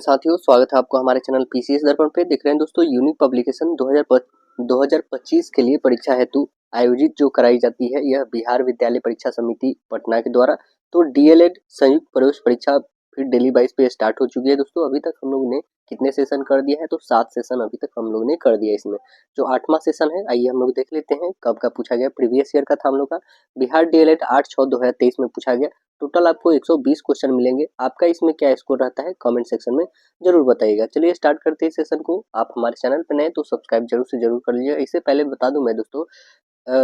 Morning साथियों, स्वागत है आपको हमारे चैनल पीसीएस दर्पण पे। देख रहे हैं दोस्तों, यूनिक पब्लिकेशन 2025 के लिए परीक्षा हेतु आयोजित जो कराई जाती है यह बिहार विद्यालय परीक्षा समिति पटना के द्वारा। तो डीएलएड संयुक्त प्रवेश परीक्षा फिर डेली वाइज पे स्टार्ट हो चुकी है दोस्तों। अभी तक हम लोग ने कितने सेशन कर दिया है? तो 7 सेशन अभी तक हम लोग ने कर दिया। इसमें जो 8वां सेशन है, आइए हम लोग देख लेते हैं कब का पूछा गया। प्रीवियस ईयर का था हम लोग का, बिहार डीएलएड 8/6/2023 में पूछा गया। टोटल आपको 120 क्वेश्चन मिलेंगे। आपका इसमें क्या स्कोर रहता है कमेंट सेक्शन में जरूर बताइएगा। चलिए स्टार्ट करते हैं सेशन को। आप हमारे चैनल पर नए तो सब्सक्राइब जरूर से जरूर कर लीजिएगा। इससे पहले बता दूं मैं दोस्तों,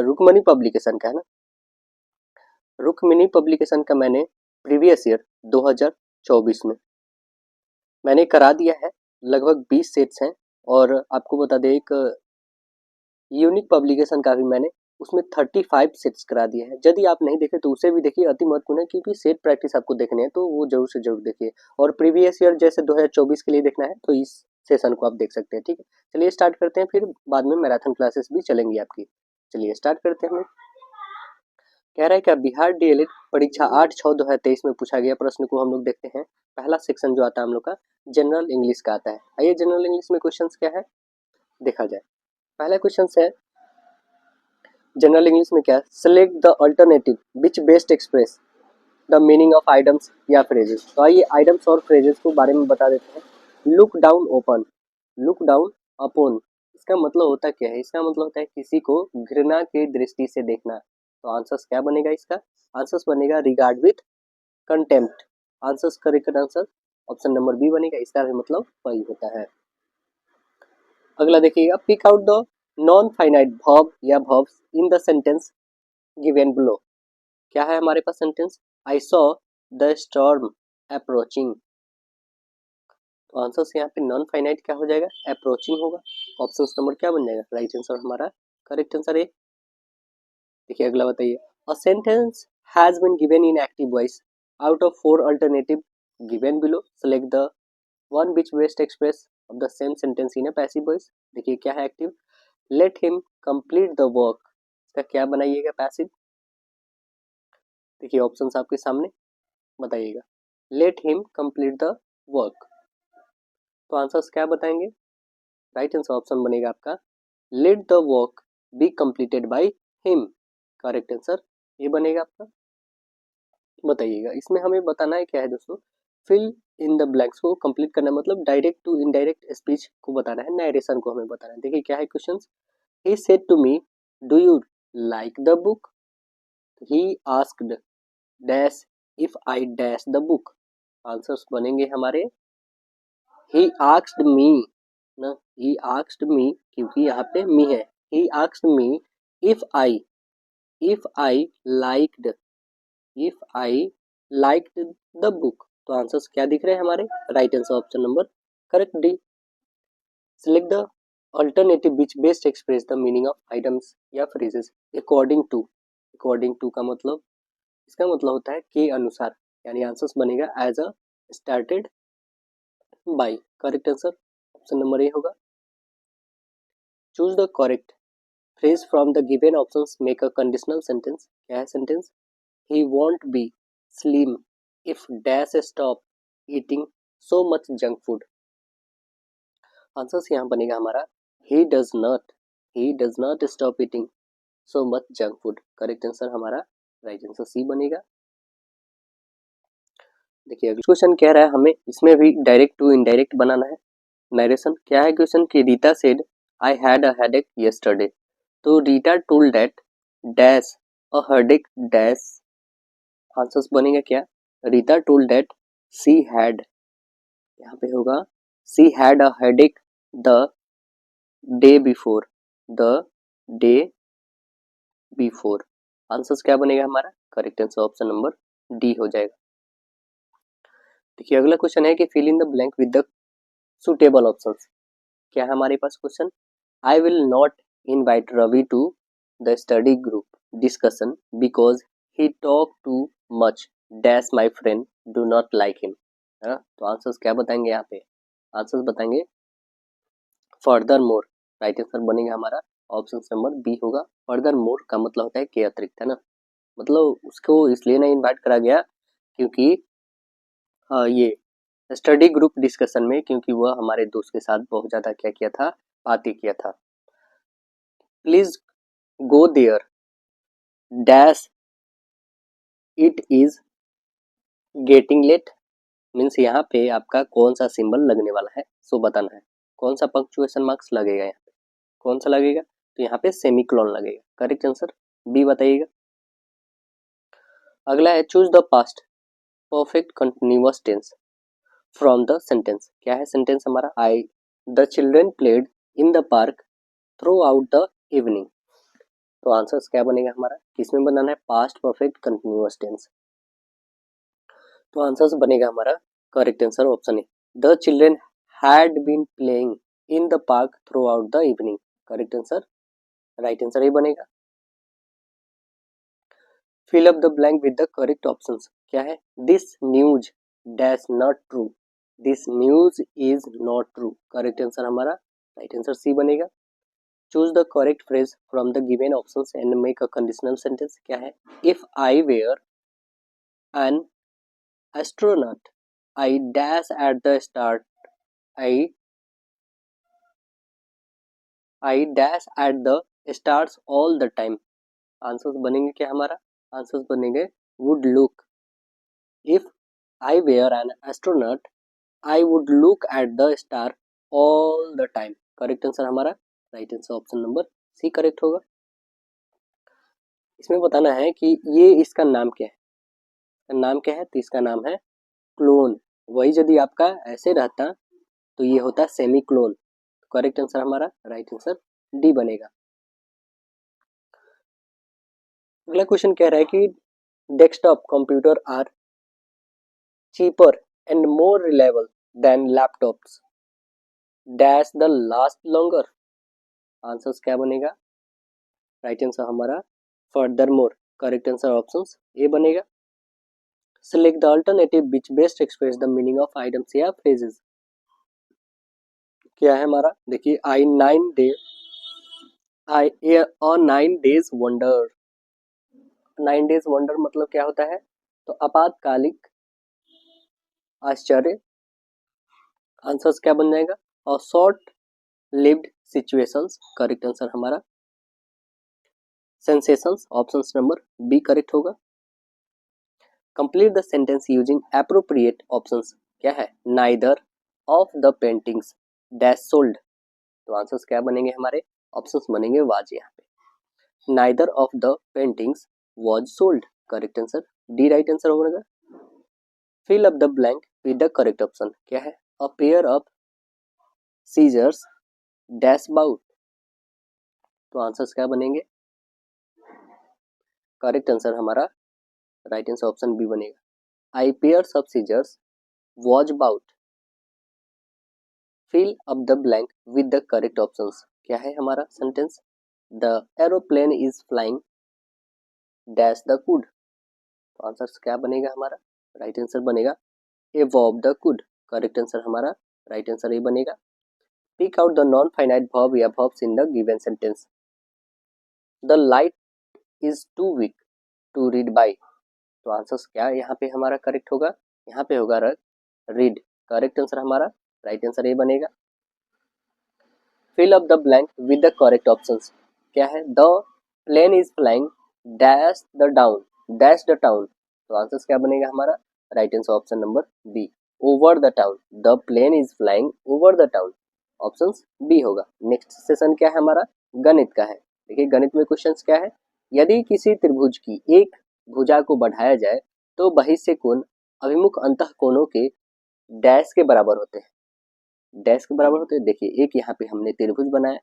रुक्मणी पब्लिकेशन का है ना, रुक्मिणी पब्लिकेशन का मैंने प्रीवियस ईयर 2024 में मैंने करा दिया है। लगभग 20 सेट्स हैं। और आपको बता दें, एक यूनिक पब्लिकेशन का भी मैंने उसमें 35 सेट्स करा दिया है। यदि आप नहीं देखे तो उसे भी देखिए, अति महत्वपूर्ण है, क्योंकि सेट प्रैक्टिस आपको देखने हैं तो वो जरूर से जरूर देखिए। और प्रीवियस ईयर जैसे 2024 के लिए देखना है तो इस सेशन को आप देख सकते हैं। ठीक है, चलिए स्टार्ट करते हैं, फिर बाद में मैराथन क्लासेस भी चलेंगी आपकी। चलिए स्टार्ट करते हैं। हम कह रहा है क्या, बिहार डीएलएड परीक्षा 8/6/2023 में पूछा गया प्रश्न को हम लोग देखते हैं। पहला सेक्शन जो आता है हम लोग का जनरल इंग्लिश का आता है। आइए जनरल इंग्लिश में क्वेश्चन क्या है देखा जाए। पहला क्वेश्चन है जनरल इंग्लिश में, क्या, select the alternative which best express the meaning of items या फ्रेजेस। तो आइए आइटम्स और फ्रेजेस को बारे में बता देते हैं। Look down open, look down upon, इसका मतलब होता क्या है? इसका मतलब होता है किसी को घृणा की दृष्टि से देखना। तो आंसर्स क्या बनेगा इसका? आंसर्स बनेगा regard with contempt. Answers correct answer option number B बनेगा। इसका भी मतलब वही होता है। अगला देखिएगा, pick out the non finite verb या verbs in the sentence given below. क्या है हमारे पास sentence? I saw the storm approaching. तो आंसर यहाँ पे नॉन फाइनाइट क्या हो जाएगा? अप्रोचिंग होगा। ऑप्शन नंबर क्या बन जाएगा? राइट आंसर हमारा करेक्ट आंसर है। देखिए अगला बताइए, a sentence has been given in active voice out of 4 alternative given below, select the one which best express of the same sentence in a passive voice. देखिए क्या है active, let him complete the work, इसका क्या बनाइएगा? Passive. देखिए options आपके सामने, बताइएगा। Let him complete the work, तो आंसर्स क्या बताएंगे? राइट आंसर ऑप्शन बनेगा आपका let the work be completed by him. Correct answer ये बनेगा आपका। बताइएगा इसमें हमें बताना है क्या है दोस्तों, फिल इन द ब्लैंक्स को कंप्लीट करना, मतलब डायरेक्ट टू इनडायरेक्ट स्पीच को बताना है, नरेशन को हमें बताना है। देखिए क्या है question, he said to me do you like the book, he asked dash if I dash the book. Answers बनेंगे हमारे ही आस्क्ड मी ना, ही आस्क्ड मी क्योंकि यहाँ पे मी है। He asked me if I liked, if I liked the book. तो answers क्या दिख रहे हैं हमारे? Right answer option number correct D. Select the alternative which best express the meaning of items या phrases according to. According to का मतलब, इसका मतलब होता है के अनुसार, यानी आंसर्स बनेगा as a started by. Correct answer option number A होगा। Choose the correct phrase from the given options, make a conditional sentence. क्या है sentence? He won't be slim if dash stop eating so much junk food. Answers यहाँ बनेगा हमारा he does not stop eating so much junk food. Correct answer हमारा right answer C बनेगा। देखिए अगला question कह रहा है हमें इसमें भी डायरेक्ट टू इनडायरेक्ट बनाना है नरेशन। क्या है क्वेश्चन कि Rita said I had a headache yesterday, तो Rita told that dash a headache dash. Answers बनेगा क्या? Rita told that she had, यहाँ पे होगा she had a headache the day before, the day before. Answers क्या बनेगा हमारा? Correct answer option number D हो जाएगा। देखिए अगला क्वेश्चन है कि fill in the blank with the suitable options. क्या है हमारे पास question, I will not invite Ravi to the study group discussion because he talk too much dash my friend do not like him, है ना। तो answers क्या बताएंगे यहाँ पे? आंसर्स बताएंगे फर्दर मोर। राइट आंसर बनेगा हमारा ऑप्शन नंबर बी होगा। फर्दर मोर का मतलब होता है के अतिरिक्त, है ना। मतलब उसको इसलिए नहीं इन्वाइट करा गया क्योंकि ये स्टडी ग्रुप डिस्कशन में, क्योंकि वह हमारे दोस्त के साथ बहुत ज़्यादा क्या किया था, बातें किया था। Please go there dash it is getting late, means यहाँ पे आपका कौन सा सिंबल लगने वाला है सो बताना है। कौन सा पंक्चुएशन मार्क्स लगेगा यहाँ पे, कौन सा लगेगा, तो यहाँ पे सेमीकोलन लगेगा। करेक्ट आंसर बी बताइएगा। अगला है choose the past perfect continuous tense from the sentence. क्या है सेंटेंस हमारा, I the children played in the park throughout the evening. तो आंसर्स क्या बनेगा हमारा, किसमें बनाना है, पास्ट परफेक्ट कंटिन्यूअस टेंस। तो आंसर्स बनेगा हमारा correct answer option A, the children had been playing in the park throughout the evening. Correct answer, right answer ये बनेगा। Fill up the blank with the correct options. क्या है, this news dash not true, this news is not true. Correct answer हमारा right answer C बनेगा। Choose the correct phrase from the given options and make a conditional sentence. क्या है, if I were an astronaut I dash at the start I I dash at the stars all the time. Answers बनेंगे क्या हमारा, answers बनेंगे would look, if I were an astronaut I would look at the star all the time. Correct answer हमारा right answer option number C correct होगा। इसमें बताना है कि ये इसका नाम क्या है, नाम क्या है, तो इसका नाम है क्लोन। वही यदि आपका ऐसे रहता तो ये होता सेमी क्लोन। करेक्ट आंसर हमारा राइट आंसर डी बनेगा। अगला क्वेश्चन कह रहा है कि desktop computer are cheaper and more reliable than laptops dash the last longer. Answers क्या बनेगा, राइट आंसर हमारा further more. Correct answer option A बनेगा। Select the alternative which best express the meaning of items या phrases. क्या है हमारा, देखिए I 9 day I a 9 days wonder. 9 days wonder मतलब क्या होता है, तो आपातकालिक आश्चर्य। आंसर्स क्या बन जाएगा, और short lived situations. Correct answer हमारा sensations, option number B correct होगा। Complete the sentence using appropriate options. क्या है, neither of the paintings dash sold. तो आंसर्स क्या बनेंगे हमारे, ऑप्शंस बनेंगे वाज। यहाँ पे neither of the paintings was sold. Correct answer D right answer होगा। Fill up the blank with the correct option. क्या है, a pair of scissors dash bought. तो आंसर्स क्या बनेंगे, करेक्ट आंसर हमारा राइट आंसर ऑप्शन बी बनेगा, I pairs of scissors was bought. Fill up the blank with the correct options. क्या है हमारा sentence, the aeroplane is flying dash the cloud. तो answer क्या बनेगा हमारा, राइट आंसर बनेगा above the cloud. Correct answer हमारा राइट आंसर ये बनेगा। Pick out the non finite verb या verbs in the given sentence. The light is too week to read by. तो आंसर क्या यहाँ पे हमारा करेक्ट होगा, यहाँ पे होगा रीड। करेक्ट आंसर हमारा राइट आंसर ये बनेगा। Fill up the blank with the correct options. क्या है, the plane is flying dash the down dash the town. तो आंसर क्या बनेगा हमारा, right answer option number B, over the town. The plane is flying over the town, option B होगा। Next session क्या है हमारा, गणित का है। देखिए गणित में क्वेश्चंस क्या है, यदि किसी त्रिभुज की एक भुजा को बढ़ाया जाए तो बहिष्य कोण अभिमुख अंतः कोणों के डैश के बराबर होते हैं। डैश के बराबर होते हैं, देखिए एक यहाँ पे हमने त्रिभुज बनाया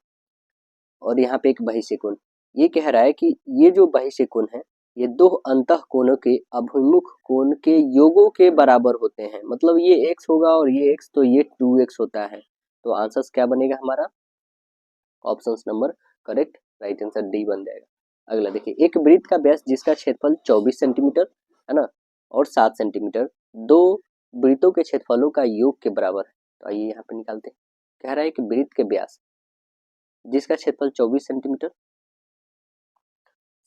और यहाँ पे एक बहिष्य कोण। ये कह रहा है कि ये जो बहिष्य कोण है ये दो अंतः कोणों के अभिमुख कोण के योगों के बराबर होते हैं। मतलब ये x होगा और ये x, तो ये 2x होता है। तो आंसर क्या बनेगा हमारा, option number correct right answer D बन जाएगा। अगला देखिए, एक वृत्त का व्यास जिसका क्षेत्रफल 24 सेंटीमीटर है ना और 7 सेंटीमीटर, दो वृत्तों के क्षेत्रफलों का योग के बराबर है। तो आइए यहाँ पे निकालते हैं। कह रहा है कि वृत्त के व्यास जिसका क्षेत्रफल 24 सेंटीमीटर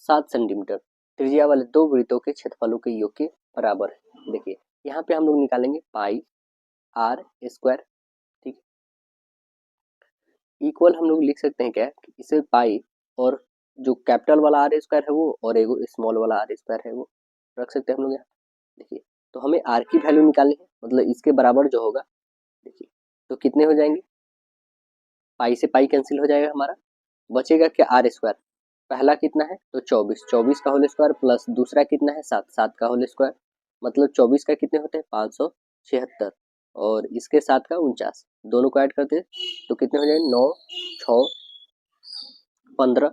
7 सेंटीमीटर त्रिज्या वाले दो वृत्तों के क्षेत्रफलों के योग के बराबर है। देखिए यहाँ पे हम लोग निकालेंगे पाई आर स्क्वायर। ठीक, इक्वल हम लोग लिख सकते हैं क्या कि इसे पाई और जो कैपिटल वाला आर स्क्वायर है वो और एक स्मॉल वाला आर स्क्वायर है वो रख सकते हैं हम लोग यहाँ। देखिए तो हमें आर की वैल्यू निकालनी है, मतलब इसके बराबर जो होगा, देखिए तो कितने हो जाएंगे, पाई से पाई कैंसिल हो जाएगा हमारा, बचेगा क्या आर स्क्वायर। पहला कितना है तो 24, 24 का होल स्क्वायर प्लस दूसरा कितना है 7, 7 का होल स्क्वायर, मतलब 24 का कितने होते हैं 576 और इसके 7 का 49, दोनों को ऐड करते हैं तो कितने हो जाएंगे 9 6 15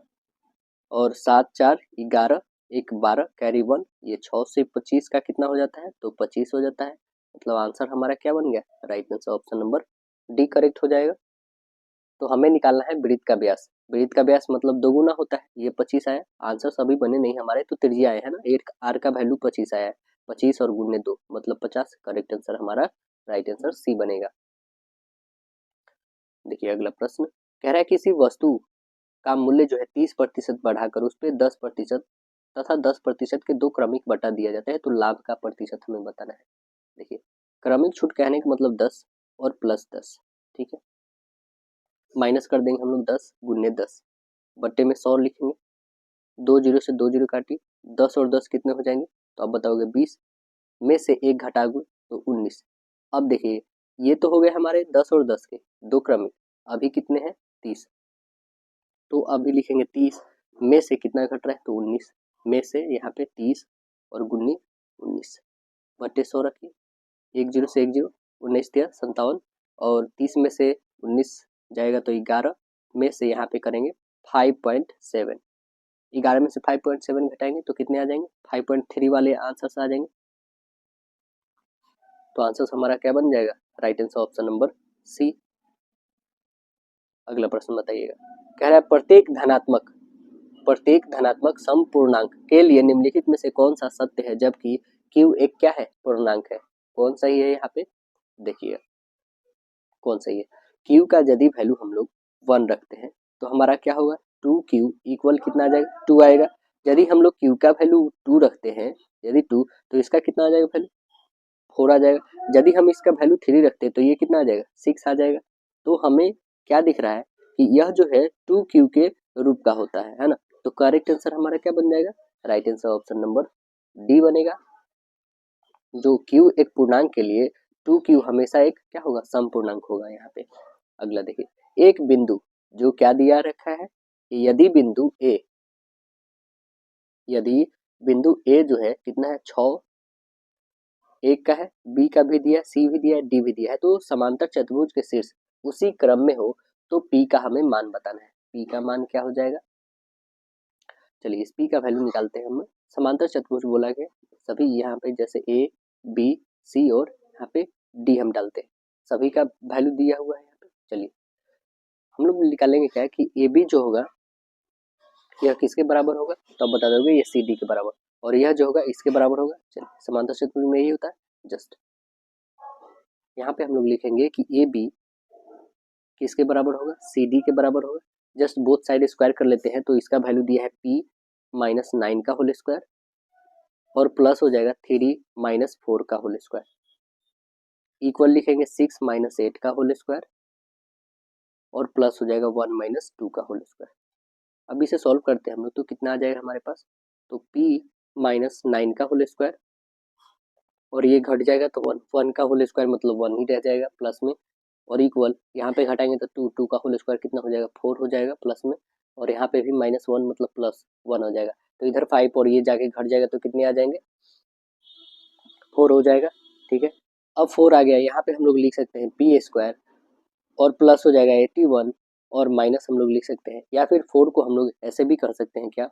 और 7 4 11 1 12 कैरी 1, ये 6 से 25 का कितना हो जाता है तो 25 हो जाता है, मतलब आंसर हमारा क्या बन गया, right answer option number D correct हो जाएगा। तो हमें निकालना है वृत्त का व्यास, वृत्त का व्यास मतलब दोगुना होता है, ये 25 आया, आंसर सभी बने नहीं हमारे तो त्रिज्या आए है ना, एक आर का वैल्यू 25 आया है, 25 और गुने 2 मतलब 50, करेक्ट आंसर हमारा राइट आंसर सी बनेगा। देखिए अगला प्रश्न कह रहा है किसी वस्तु का मूल्य जो है 30% बढ़ाकर उस पर 10% तथा 10% के दो क्रमिक बटा दिया जाता है तो लाभ का प्रतिशत हमें बताना है। देखिए क्रमिक छूट कहने का मतलब 10 और प्लस 10, ठीक है, माइनस कर देंगे हम लोग 10 गुने 10 बट्टे में 100 लिखेंगे, 2 जीरो से 2 जीरो काटी, 10 और 10 कितने हो जाएंगे तो आप बताओगे 20 में से एक घटाओगे तो 19। अब देखिए ये तो हो गए हमारे 10 और 10 के दो क्रमिक, अभी कितने हैं 30, तो अभी लिखेंगे 30 में से कितना घट रहा है तो 19 में से यहाँ पे 30 और गुन्नी 19 बट्टे 100 रखिए, एक जीरो से एक जीरो, 19 दिया 57 और 30 में से 19 जाएगा तो 11 में से यहाँ पे करेंगे 5.7, 11 में से 5.7 घटाएंगे तो कितने आ जाएंगे 5.3 वाले आंसर आ जाएंगे, तो आंसर हमारा क्या बन जाएगा, right answer option number C. अगला प्रश्न बताइएगा, कह रहा है प्रत्येक धनात्मक समपूर्णांक के लिए निम्नलिखित में से कौन सा सत्य है जबकि क्यू एक क्या है पूर्णांक है, कौन सही है यहाँ पे देखिए कौन सही है, क्यू का यदि वैल्यू हम लोग 1 रखते हैं तो हमारा क्या होगा 2q इक्वल कितना आ जाएगा 2 आएगा, यदि हम लोग q का वैल्यू 2 रखते हैं यदि 2 तो इसका कितना आ जाएगा वैल्यू 4 आ जाएगा, यदि हम इसका वैल्यू 3 रखते हैं तो ये कितना आ जाएगा 6 आ जाएगा, तो हमें क्या दिख रहा है कि यह जो है 2q के रूप का होता है ना, तो करेक्ट आंसर हमारा क्या बन जाएगा, right answer option number D बनेगा। जो q एक पूर्णांक के लिए 2q हमेशा एक क्या होगा समपूर्णांक होगा यहाँ पे। अगला देखिए एक बिंदु जो क्या दिया रखा है, यदि बिंदु ए जो है कितना है 6 एक का है, बी का भी दिया, सी भी दिया है, डी भी दिया है, तो समांतर चतुर्भुज के शीर्ष उसी क्रम में हो तो पी का हमें मान बताना है, पी का मान क्या हो जाएगा, चलिए इस पी का वैल्यू निकालते हैं हम। समांतर चतुर्भुज बोला गया सभी यहाँ पे जैसे ए बी सी और यहाँ पे डी हम डालते हैं, सभी का वैल्यू दिया हुआ है यहाँ पे। चलिए हम लोग निकालेंगे क्या कि ए बी जो होगा यह किसके बराबर होगा तो आप बता दोगे ये सी डी के बराबर, और यह जो होगा इसके बराबर होगा। चलिए समांतर चतुर्भुज में यही होता है, जस्ट यहाँ पे हम लोग लिखेंगे कि ए बी किसके बराबर होगा सी डी के बराबर होगा, जस्ट बोथ साइड स्क्वायर कर लेते हैं तो इसका वैल्यू दिया है पी माइनस 9 का होल स्क्वायर और प्लस हो जाएगा 3 माइनस 4 का होल स्क्वायर इक्वल लिखेंगे 6 माइनस 8 का होल स्क्वायर और प्लस हो जाएगा 1 माइनस 2 का होल स्क्वायर। अब इसे सॉल्व करते हैं हम लोग तो कितना आ जाएगा हमारे पास, तो p माइनस 9 का होल स्क्वायर और ये घट जाएगा तो 1 का होल स्क्वायर मतलब 1 ही रह जाएगा प्लस में, और इक्वल यहाँ पे घटाएंगे तो 2 का होल स्क्वायर कितना हो जाएगा 4 हो जाएगा प्लस में, और यहाँ पे भी -1 मतलब +1 हो जाएगा, तो इधर 5 और ये जाके घट जाएगा तो कितने आ जाएंगे 4 हो जाएगा। ठीक है, अब 4 आ गया, यहाँ पे हम लोग लिख सकते हैं पी स्क्वायर और प्लस हो जाएगा 81 और माइनस हम लोग लिख सकते हैं, या फिर 4 को हम लोग ऐसे भी कर सकते हैं क्या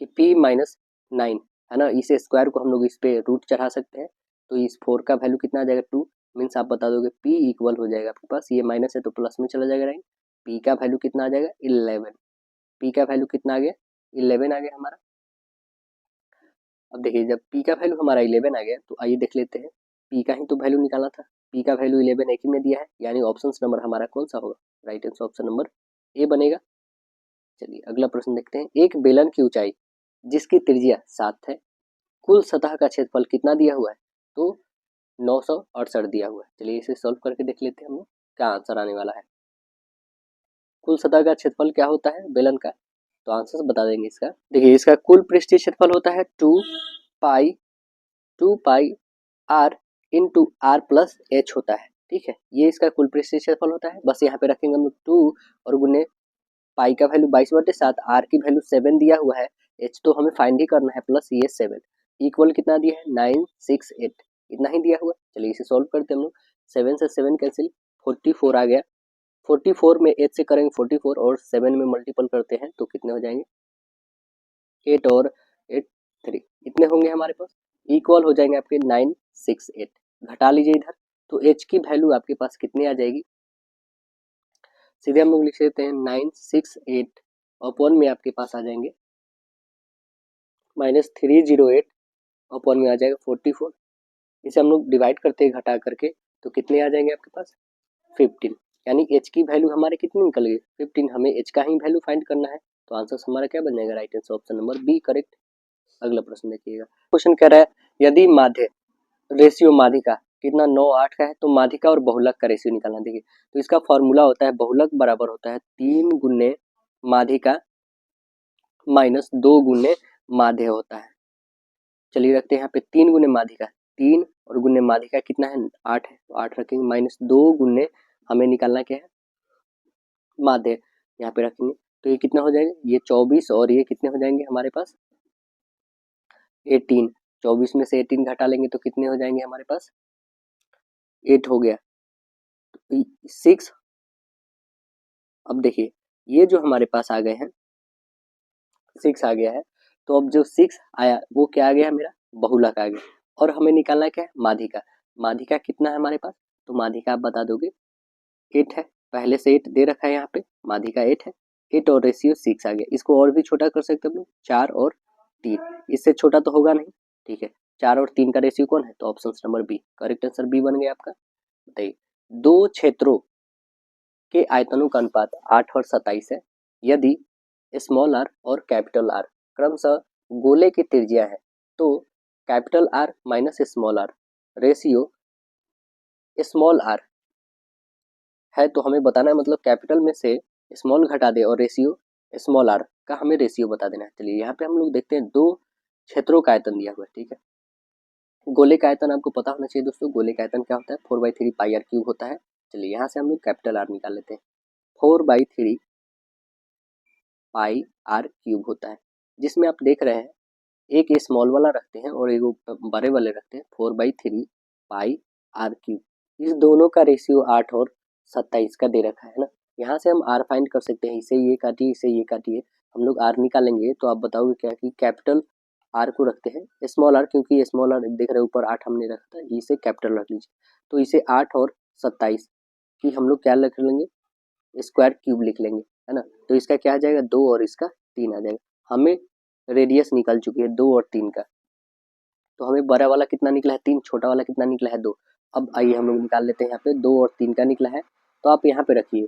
कि p माइनस 9 है ना, इस स्क्वायर को हम लोग इस पे रूट चढ़ा सकते हैं, तो इस 4 का वैल्यू कितना आ जाएगा 2, मीन्स आप बता दोगे p इक्वल हो जाएगा आपके पास, ये माइनस है तो प्लस में चला जाएगा राइट, p का वैल्यू कितना आ जाएगा 11, p का वैल्यू कितना आ गया 11 आ गया हमारा। अब देखिए जब p का वैल्यू हमारा 11 आ गया तो आइए देख लेते हैं, p का ही तो वैल्यू निकालना था, p का वैल्यू 11 एक ही में दिया है, यानी ऑप्शन नंबर हमारा कौन सा होगा, राइट आंसर ऑप्शन नंबर ए बनेगा। चलिए अगला प्रश्न देखते हैं, एक बेलन की ऊंचाई जिसकी त्रिज्या 7 है, कुल सतह का क्षेत्रफल कितना दिया हुआ है, तो 968 दिया हुआ है। चलिए इसे सॉल्व करके देख लेते हैं हम लोग क्या आंसर आने वाला है। कुल सतह का क्षेत्रफल क्या होता है बेलन का, तो आंसर बता देंगे इसका। देखिए इसका कुल पृष्ठीय क्षेत्रफल होता है 2 pi r into r plus h होता है। ठीक है, ये इसका कुल पृष्ठीय क्षेत्रफल होता है। बस यहाँ पे रखेंगे हम लोग 2 और गुने पाई का वैल्यू 22/7, आर की वैल्यू 7 दिया हुआ है, एच तो हमें फाइंड ही करना है, प्लस ये 7 इक्वल कितना दिया है 968, इतना ही दिया हुआ। चलिए इसे सॉल्व करते हैं हम लोग। 7 से 7 कैंसिल, 44 आ गया। 44 में 8 से करेंगे 44 और 7 में मल्टीपल करते हैं तो कितने हो जाएंगे 8 और 8 3, इतने होंगे हमारे पास, इक्वल हो जाएंगे आपके 968। घटा लीजिए इधर, तो एच की वैल्यू आपके पास कितनी आ जाएगी, सीधे हम लोग लिख लेते हैं 968 अपॉन में आपके पास आ जाएंगे -308 अपॉन में आ जाएगा 44। इसे हम लोग डिवाइड करते हैं घटा करके, तो कितने आ जाएंगे आपके पास 15, यानी एच की वैल्यू हमारे कितनी निकल गई 15। हमें एच का ही वैल्यू फाइंड करना है, तो आंसर हमारा क्या बन जाएगा right answer option number B correct. अगला प्रश्न देखिएगा, क्वेश्चन कह रहा है यदि माध्य रेशियो माध्यिका कितना 9 8 का है तो माध्यिका और बहुलक का रेशियो निकालना। देखिए तो इसका फॉर्मूला होता है बहुलक बराबर होता है 3 गुने माध्यिका माइनस 2 गुने माध्य होता है। चलिए रखते हैं यहाँ पे 3 गुने माध्यिका, 3 और गुने माध्यिका कितना है 8 है, तो 8 रखेंगे माइनस 2 गुने हमें निकालना क्या है माध्य, यहाँ पे रखेंगे तो ये कितना हो जाएगा ये 24 और ये कितने हो जाएंगे हमारे पास 18। 24 में से 18 घटा लेंगे तो कितने हो जाएंगे हमारे पास 8 हो गया, 6। अब देखिए ये जो हमारे पास आ गए हैं 6 आ गया है, तो अब जो 6 आया वो क्या आ गया मेरा बहुलक आ गया, और हमें निकालना क्या है माध्यिका। माध्यिका कितना है हमारे पास, तो माध्यिका आप बता दोगे 8 है, पहले से 8 दे रखा है यहाँ पे, माध्यिका 8 है, 8 और रेशियो 6 आ गया। इसको और भी छोटा कर सकते हैं 4 और 3, इससे छोटा तो होगा नहीं। ठीक है, 4 और 3 का रेशियो कौन है, तो option number B correct answer B बन गया आपका। बताइए दो क्षेत्रों के आयतनों का अनुपात 8 और 27 है, यदि स्मॉल आर और कैपिटल आर क्रमशः गोले की त्रिज्या है, तो capital R minus small R ratio small R है, तो हमें बताना है मतलब कैपिटल में से स्मॉल घटा दे और रेशियो स्मॉल आर का हमें रेशियो बता देना है। चलिए यहाँ पे हम लोग देखते हैं दो क्षेत्रों का आयतन दिया हुआ है। ठीक है, गोले का आयतन आपको पता होना चाहिए दोस्तों, गोले का आयतन क्या होता है 4/3 पाई आर क्यूब होता है। चलिए यहाँ से हम लोग कैपिटल आर निकाल लेते हैं, 4/3 पाई आर क्यूब होता है, जिसमें आप देख रहे हैं एक स्मॉल वाला रखते हैं और एक बड़े वाले रखते हैं 4/3 पाई आर क्यूब। इस दोनों का रेशियो 8 और 27 का दे रखा है ना, यहाँ से हम आर फाइंड कर सकते हैं, इसे ये काटिए इसे ये काटिए, हम लोग आर निकालेंगे तो आप बताओगे क्या कि कैपिटल आर को रखते हैं स्मॉल आर, क्योंकि स्मॉल आर देख रहे हैं ऊपर 8 हमने रखा था, इसे कैपिटल रख लीजिए, तो इसे 8 और 27 की हम लोग क्या लिख लेंगे स्क्वायर क्यूब लिख लेंगे, है ना। तो इसका क्या आ जाएगा 2 और इसका 3 आ जाएगा। हमें रेडियस निकल चुकी है 2 और 3 का, तो हमें बड़ा वाला कितना निकला है 3, छोटा वाला कितना निकला है 2। अब आइए हम लोग निकाल लेते हैं, यहाँ पे 2 और 3 का निकला है, तो आप यहाँ पे रखिए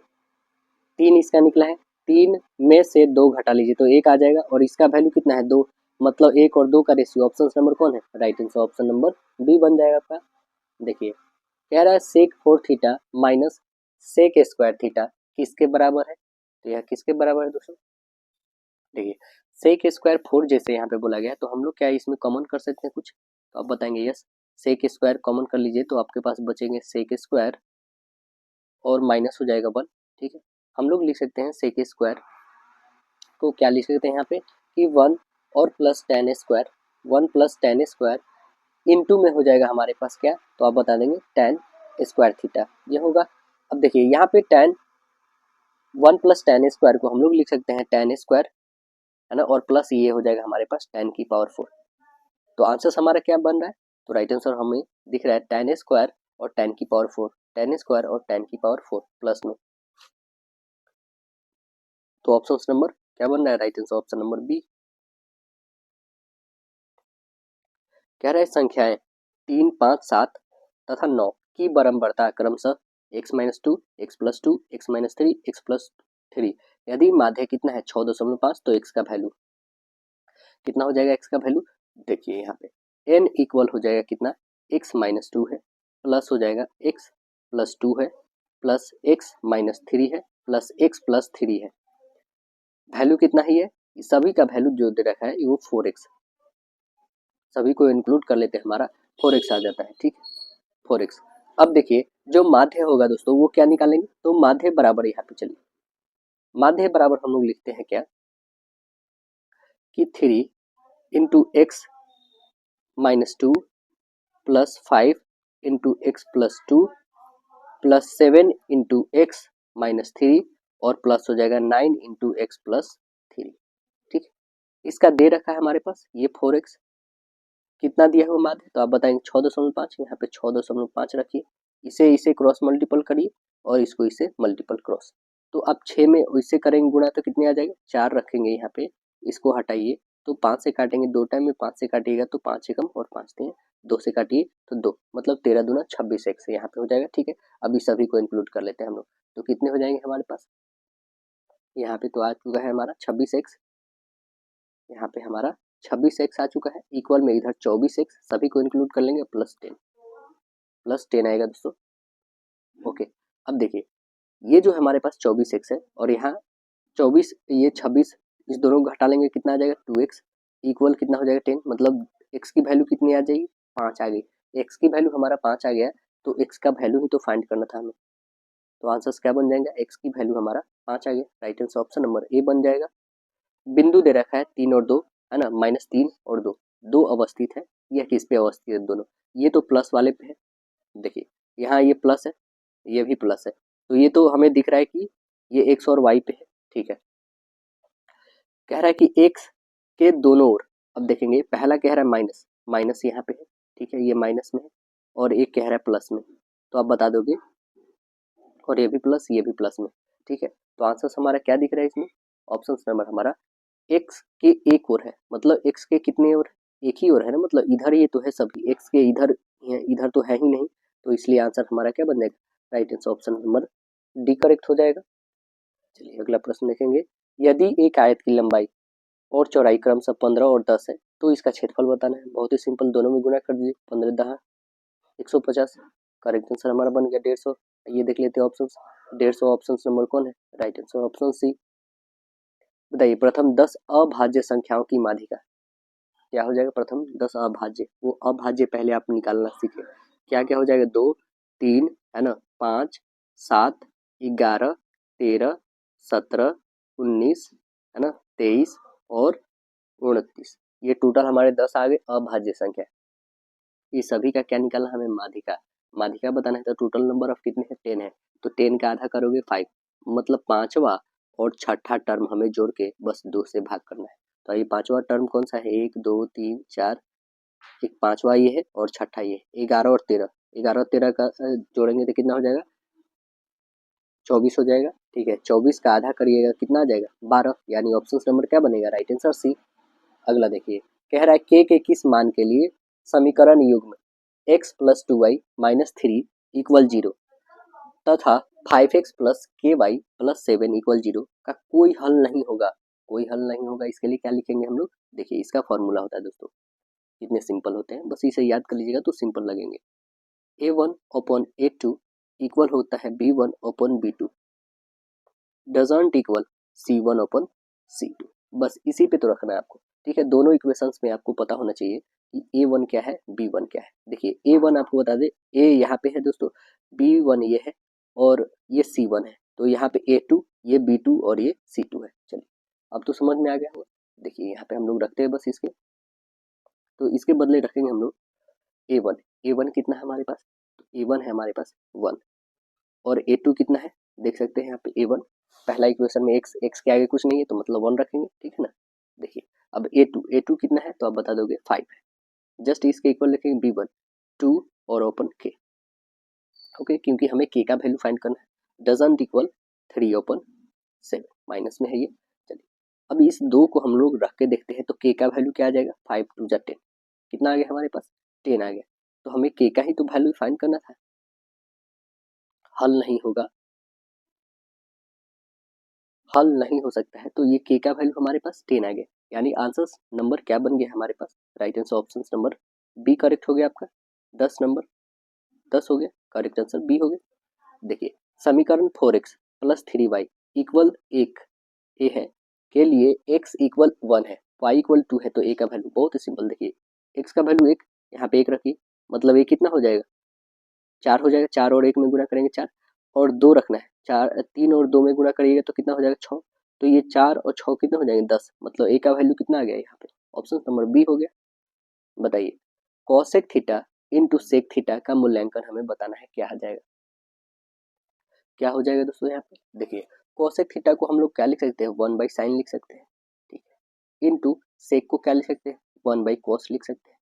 3 इसका निकला है, 3 में से 2 घटा लीजिए तो 1 आ जाएगा, और इसका वैल्यू कितना है 2, मतलब 1 और 2 का रेशियो ऑप्शन नंबर कौन है right answer option number B बन जाएगा आपका। देखिए कह रहा है sec 4 theta minus sec square theta किसके बराबर है, तो यह किसके बराबर है दोस्तों। देखिए सेक स्क्वायर 4 जैसे यहाँ पे बोला गया है, तो हम लोग क्या इसमें कॉमन कर सकते हैं कुछ, तो आप बताएंगे यस सेक स्क्वायर कॉमन कर लीजिए, तो आपके पास बचेंगे सेक स्क्वायर और माइनस हो जाएगा 1। ठीक है, हम लोग लिख सकते हैं सेक स्क्वायर को क्या लिख सकते हैं यहाँ पे कि 1 और plus ten square, 1 plus ten square into में हो जाएगा हमारे पास क्या, तो आप बता देंगे टेन स्क्वायर थीटा ये होगा। अब देखिए यहाँ पे 1 प्लस टेन स्क्वायर को हम लोग लिख सकते हैं टेन स्क्वायर, है ना, और प्लस ये हो जाएगा हमारे पास 10 की पावर 4। तो आंसर हमारा क्या बन रहा है, तो राइट आंसर हमें दिख रहा है 10 स्क्वायर और 10 की पावर 4, 10 स्क्वायर और 10 की पावर 4 प्लस में, तो ऑप्शन नंबर क्या बन रहा है right answer option number B. कह रहा है संख्याएं 3 5 7 तथा 9 की बराबरता क्रमशः x-2 x+2 x-3 x+3, यदि माध्य कितना है 6.5 तो x का वैल्यू कितना हो जाएगा, x का वैल्यू देखिए यहाँ पे n इक्वल हो जाएगा कितना x-2 है, प्लस हो जाएगा x प्लस 2 है प्लस x माइनस 3 है प्लस x प्लस 3 है। वैल्यू कितना ही है, सभी का वैल्यू जो दे रखा है वो 4x, सभी को इंक्लूड कर लेते हैं, हमारा 4x आ जाता है। ठीक है, 4x। अब देखिए जो माध्य होगा दोस्तों वो क्या निकालेंगे, तो माध्य बराबर यहाँ पे चलिए, माध्य बराबर हम लोग लिखते हैं क्या कि 3 into x minus 2 plus 5 into x plus 2 plus 7 into x minus 3 और प्लस हो जाएगा 9 इंटू एक्स प्लस 3। ठीक है, इसका दे रखा है हमारे पास ये 4x, कितना दिया है वो माध्य, तो आप बताएंगे 6.5, यहाँ पे 6.5 रखिए, इसे क्रॉस मल्टीपल करिए और इसको इसे मल्टीपल क्रॉस, तो अब 6 में इससे करेंगे गुणा तो कितने आ जाएगा, 4 रखेंगे यहाँ पे, इसको हटाइए तो 5 से काटेंगे, 2 टाइम में 5 से काटिएगा तो 5 एकम और 5 दिए 2 से काटिए तो 2, मतलब 13 दूना 26x यहाँ पे हो जाएगा। ठीक है, अभी सभी को इंक्लूड कर लेते हैं हम लोग, तो कितने हो जाएंगे हमारे पास, यहाँ पे तो आ चुका है हमारा 26x, यहाँ पे हमारा 26x आ चुका है, इक्वल में इधर 24x, सभी को इंक्लूड कर लेंगे, प्लस 10 आएगा दोस्तों। ओके, अब देखिए ये जो हमारे पास 24x है और यहाँ 24 ये 26, इस दोनों को घटा लेंगे कितना आ जाएगा 2x, इक्वल कितना हो जाएगा 10, मतलब x की वैल्यू कितनी आ जाएगी 5 आ गई, x की वैल्यू हमारा 5 आ गया, तो x का वैल्यू ही तो फाइंड करना था हमें, तो आंसर क्या बन जाएगा, x की वैल्यू हमारा 5 आ गया, राइट आंसर ऑप्शन नंबर ए बन जाएगा। बिंदु दे रखा है 3 और 2 है ना, -3 और 2, दो अवस्थित है, यह किस पे अवस्थित है दोनों, ये तो प्लस वाले पे है, देखिए यहाँ ये प्लस है ये भी प्लस है, तो ये तो हमें दिख रहा है कि ये x और y पे है। ठीक है, कह रहा है कि x के दोनों ओर, अब देखेंगे पहला कह रहा है माइनस, माइनस यहाँ पे है, ठीक है ये माइनस में है, और एक कह रहा है प्लस में, तो आप बता दोगे, और ये भी प्लस ये भी प्लस में। ठीक है, तो आंसर हमारा क्या दिख रहा है इसमें, ऑप्शन नंबर हमारा x के एक ओर है, मतलब x के कितने ओर, एक ही ओर है ना, मतलब इधर ये तो है सभी, x के इधर इधर तो है ही नहीं, तो इसलिए आंसर हमारा क्या बन जाएगा, right answer option number D correct हो जाएगा। चलिए अगला प्रश्न देखेंगे, यदि एक आयत की लंबाई और चौड़ाई क्रमशः 15 और 10 है तो इसका क्षेत्रफल बताना है, बहुत ही सिंपल, दोनों में गुणा कर दीजिए, 15 10 150, करेक्ट आंसर हमारा बन गया 150। ये देख लेते हैं ऑप्शन, 150 ऑप्शन नंबर कौन है, राइट आंसर ऑप्शन सी। बताइए प्रथम 10 अभाज्य संख्याओं की माध्यिका क्या हो जाएगा, प्रथम 10 अभाज्य, वो अभाज्य पहले आप निकालना सीखे, क्या क्या हो जाएगा, 2 3 है ना, 5 7 11 13 17 19 है ना, 23 और 29, ये टोटल हमारे 10 आ गए अभाज्य संख्या, ये सभी का क्या निकालना हमें, माध्यिका, माध्यिका बताना है, तो टोटल नंबर ऑफ कितने हैं 10 है, तो 10 का आधा करोगे 5, मतलब पांचवा और छठा टर्म हमें जोड़ के बस 2 से भाग करना है, तो ये पांचवा टर्म कौन सा है, 1 2 3 4, एक पांचवा ये है और छठा ये, 11 और 13, 11 और 13 का जोड़ेंगे तो कितना हो जाएगा 24 हो जाएगा। ठीक है, 24 का आधा करिएगा कितना आ जाएगा 12, यानी ऑप्शन नंबर क्या बनेगा, राइट आंसर सी। अगला देखिए, कह रहा है के किस मान के लिए समीकरण युग्म x plus 2y minus 3 equal 0 तथा 5x प्लस के वाई प्लस 7 इक्वल 0 का कोई हल नहीं होगा, कोई हल नहीं होगा, इसके लिए क्या लिखेंगे हम लोग, देखिए इसका फॉर्मूला होता है दोस्तों, कितने सिंपल होते हैं, बस इसे याद कर लीजिएगा तो सिंपल लगेंगे, a1 अपॉन a2 इक्वल होता है b1 upon b2 doesn't equal c1 upon c2, बस इसी पे तो रखना है आपको। ठीक है, दोनों इक्वेशंस में आपको पता होना चाहिए कि a1 क्या है b1 क्या है। देखिए a1 आपको बता दे, a यहाँ पे है दोस्तों, b1 ये है और ये c1 है, तो यहाँ पे a2 ये b2 और ये c2 है। चलिए अब तो समझ में आ गया होगा, देखिए यहाँ पे हम लोग रखते हैं बस इसके, तो इसके बदले रखेंगे हम लोग a1, a1 कितना है हमारे पास, तो a1 है हमारे पास 1, और a2 कितना है, देख सकते हैं यहाँ पे a1, पहला इक्वेशन में x के आगे कुछ नहीं है तो मतलब 1 रखेंगे, ठीक है ना। देखिए अब a2 कितना है, तो आप बता दोगे 5 है, जस्ट इसके इक्वल लिखेंगे b1 2 और ओपन k, ओके, क्योंकि हमें k का वैल्यू फाइंड करना है, डजंट इक्वल 3 ओपन 7, माइनस में है ये। चलिए अब इस दो को हम लोग रख के देखते हैं, तो k का वैल्यू क्या आ जाएगा, 5 2 10, कितना आ गया हमारे पास 10 आ गया, तो हमें k का ही तो वैल्यू फाइंड करना था, हल नहीं होगा, हल नहीं हो सकता है, तो ये k का वैल्यू हमारे पास 10 आ गया, यानी आंसर नंबर क्या बन गया हमारे पास, right answer option number B correct हो गया आपका 10 नंबर। 10 हो गया, करेक्ट आंसर बी हो गया। देखिए समीकरण 4x प्लस 3y इक्वल 1 ए है के लिए x इक्वल 1 है, y इक्वल 2 है, तो a का वैल्यू बहुत ही सिंपल। देखिए x का वैल्यू 1, यहाँ पे 1 रखिए, मतलब a कितना हो जाएगा 4 हो जाएगा, 4 और 1 में गुणा करेंगे 4, और 2 रखना है, 4 3 और 2 में गुणा करिएगा तो कितना हो जाएगा 6, तो ये 4 और 6 कितने हो जाएंगे 10, मतलब a का वैल्यू कितना आ गया यहाँ पे, ऑप्शन नंबर बी हो गया। बताइए cosec theta into sec theta का मूल्यांकन हमें बताना है, क्या आ जाएगा, क्या हो जाएगा दोस्तों यहाँ पे। देखिए कॉसेक थीटा को हम लोग क्या लिख सकते हैं, 1/sin लिख सकते हैं, ठीक है, इंटू सेक को क्या लिख सकते हैं, 1/cos लिख सकते हैं।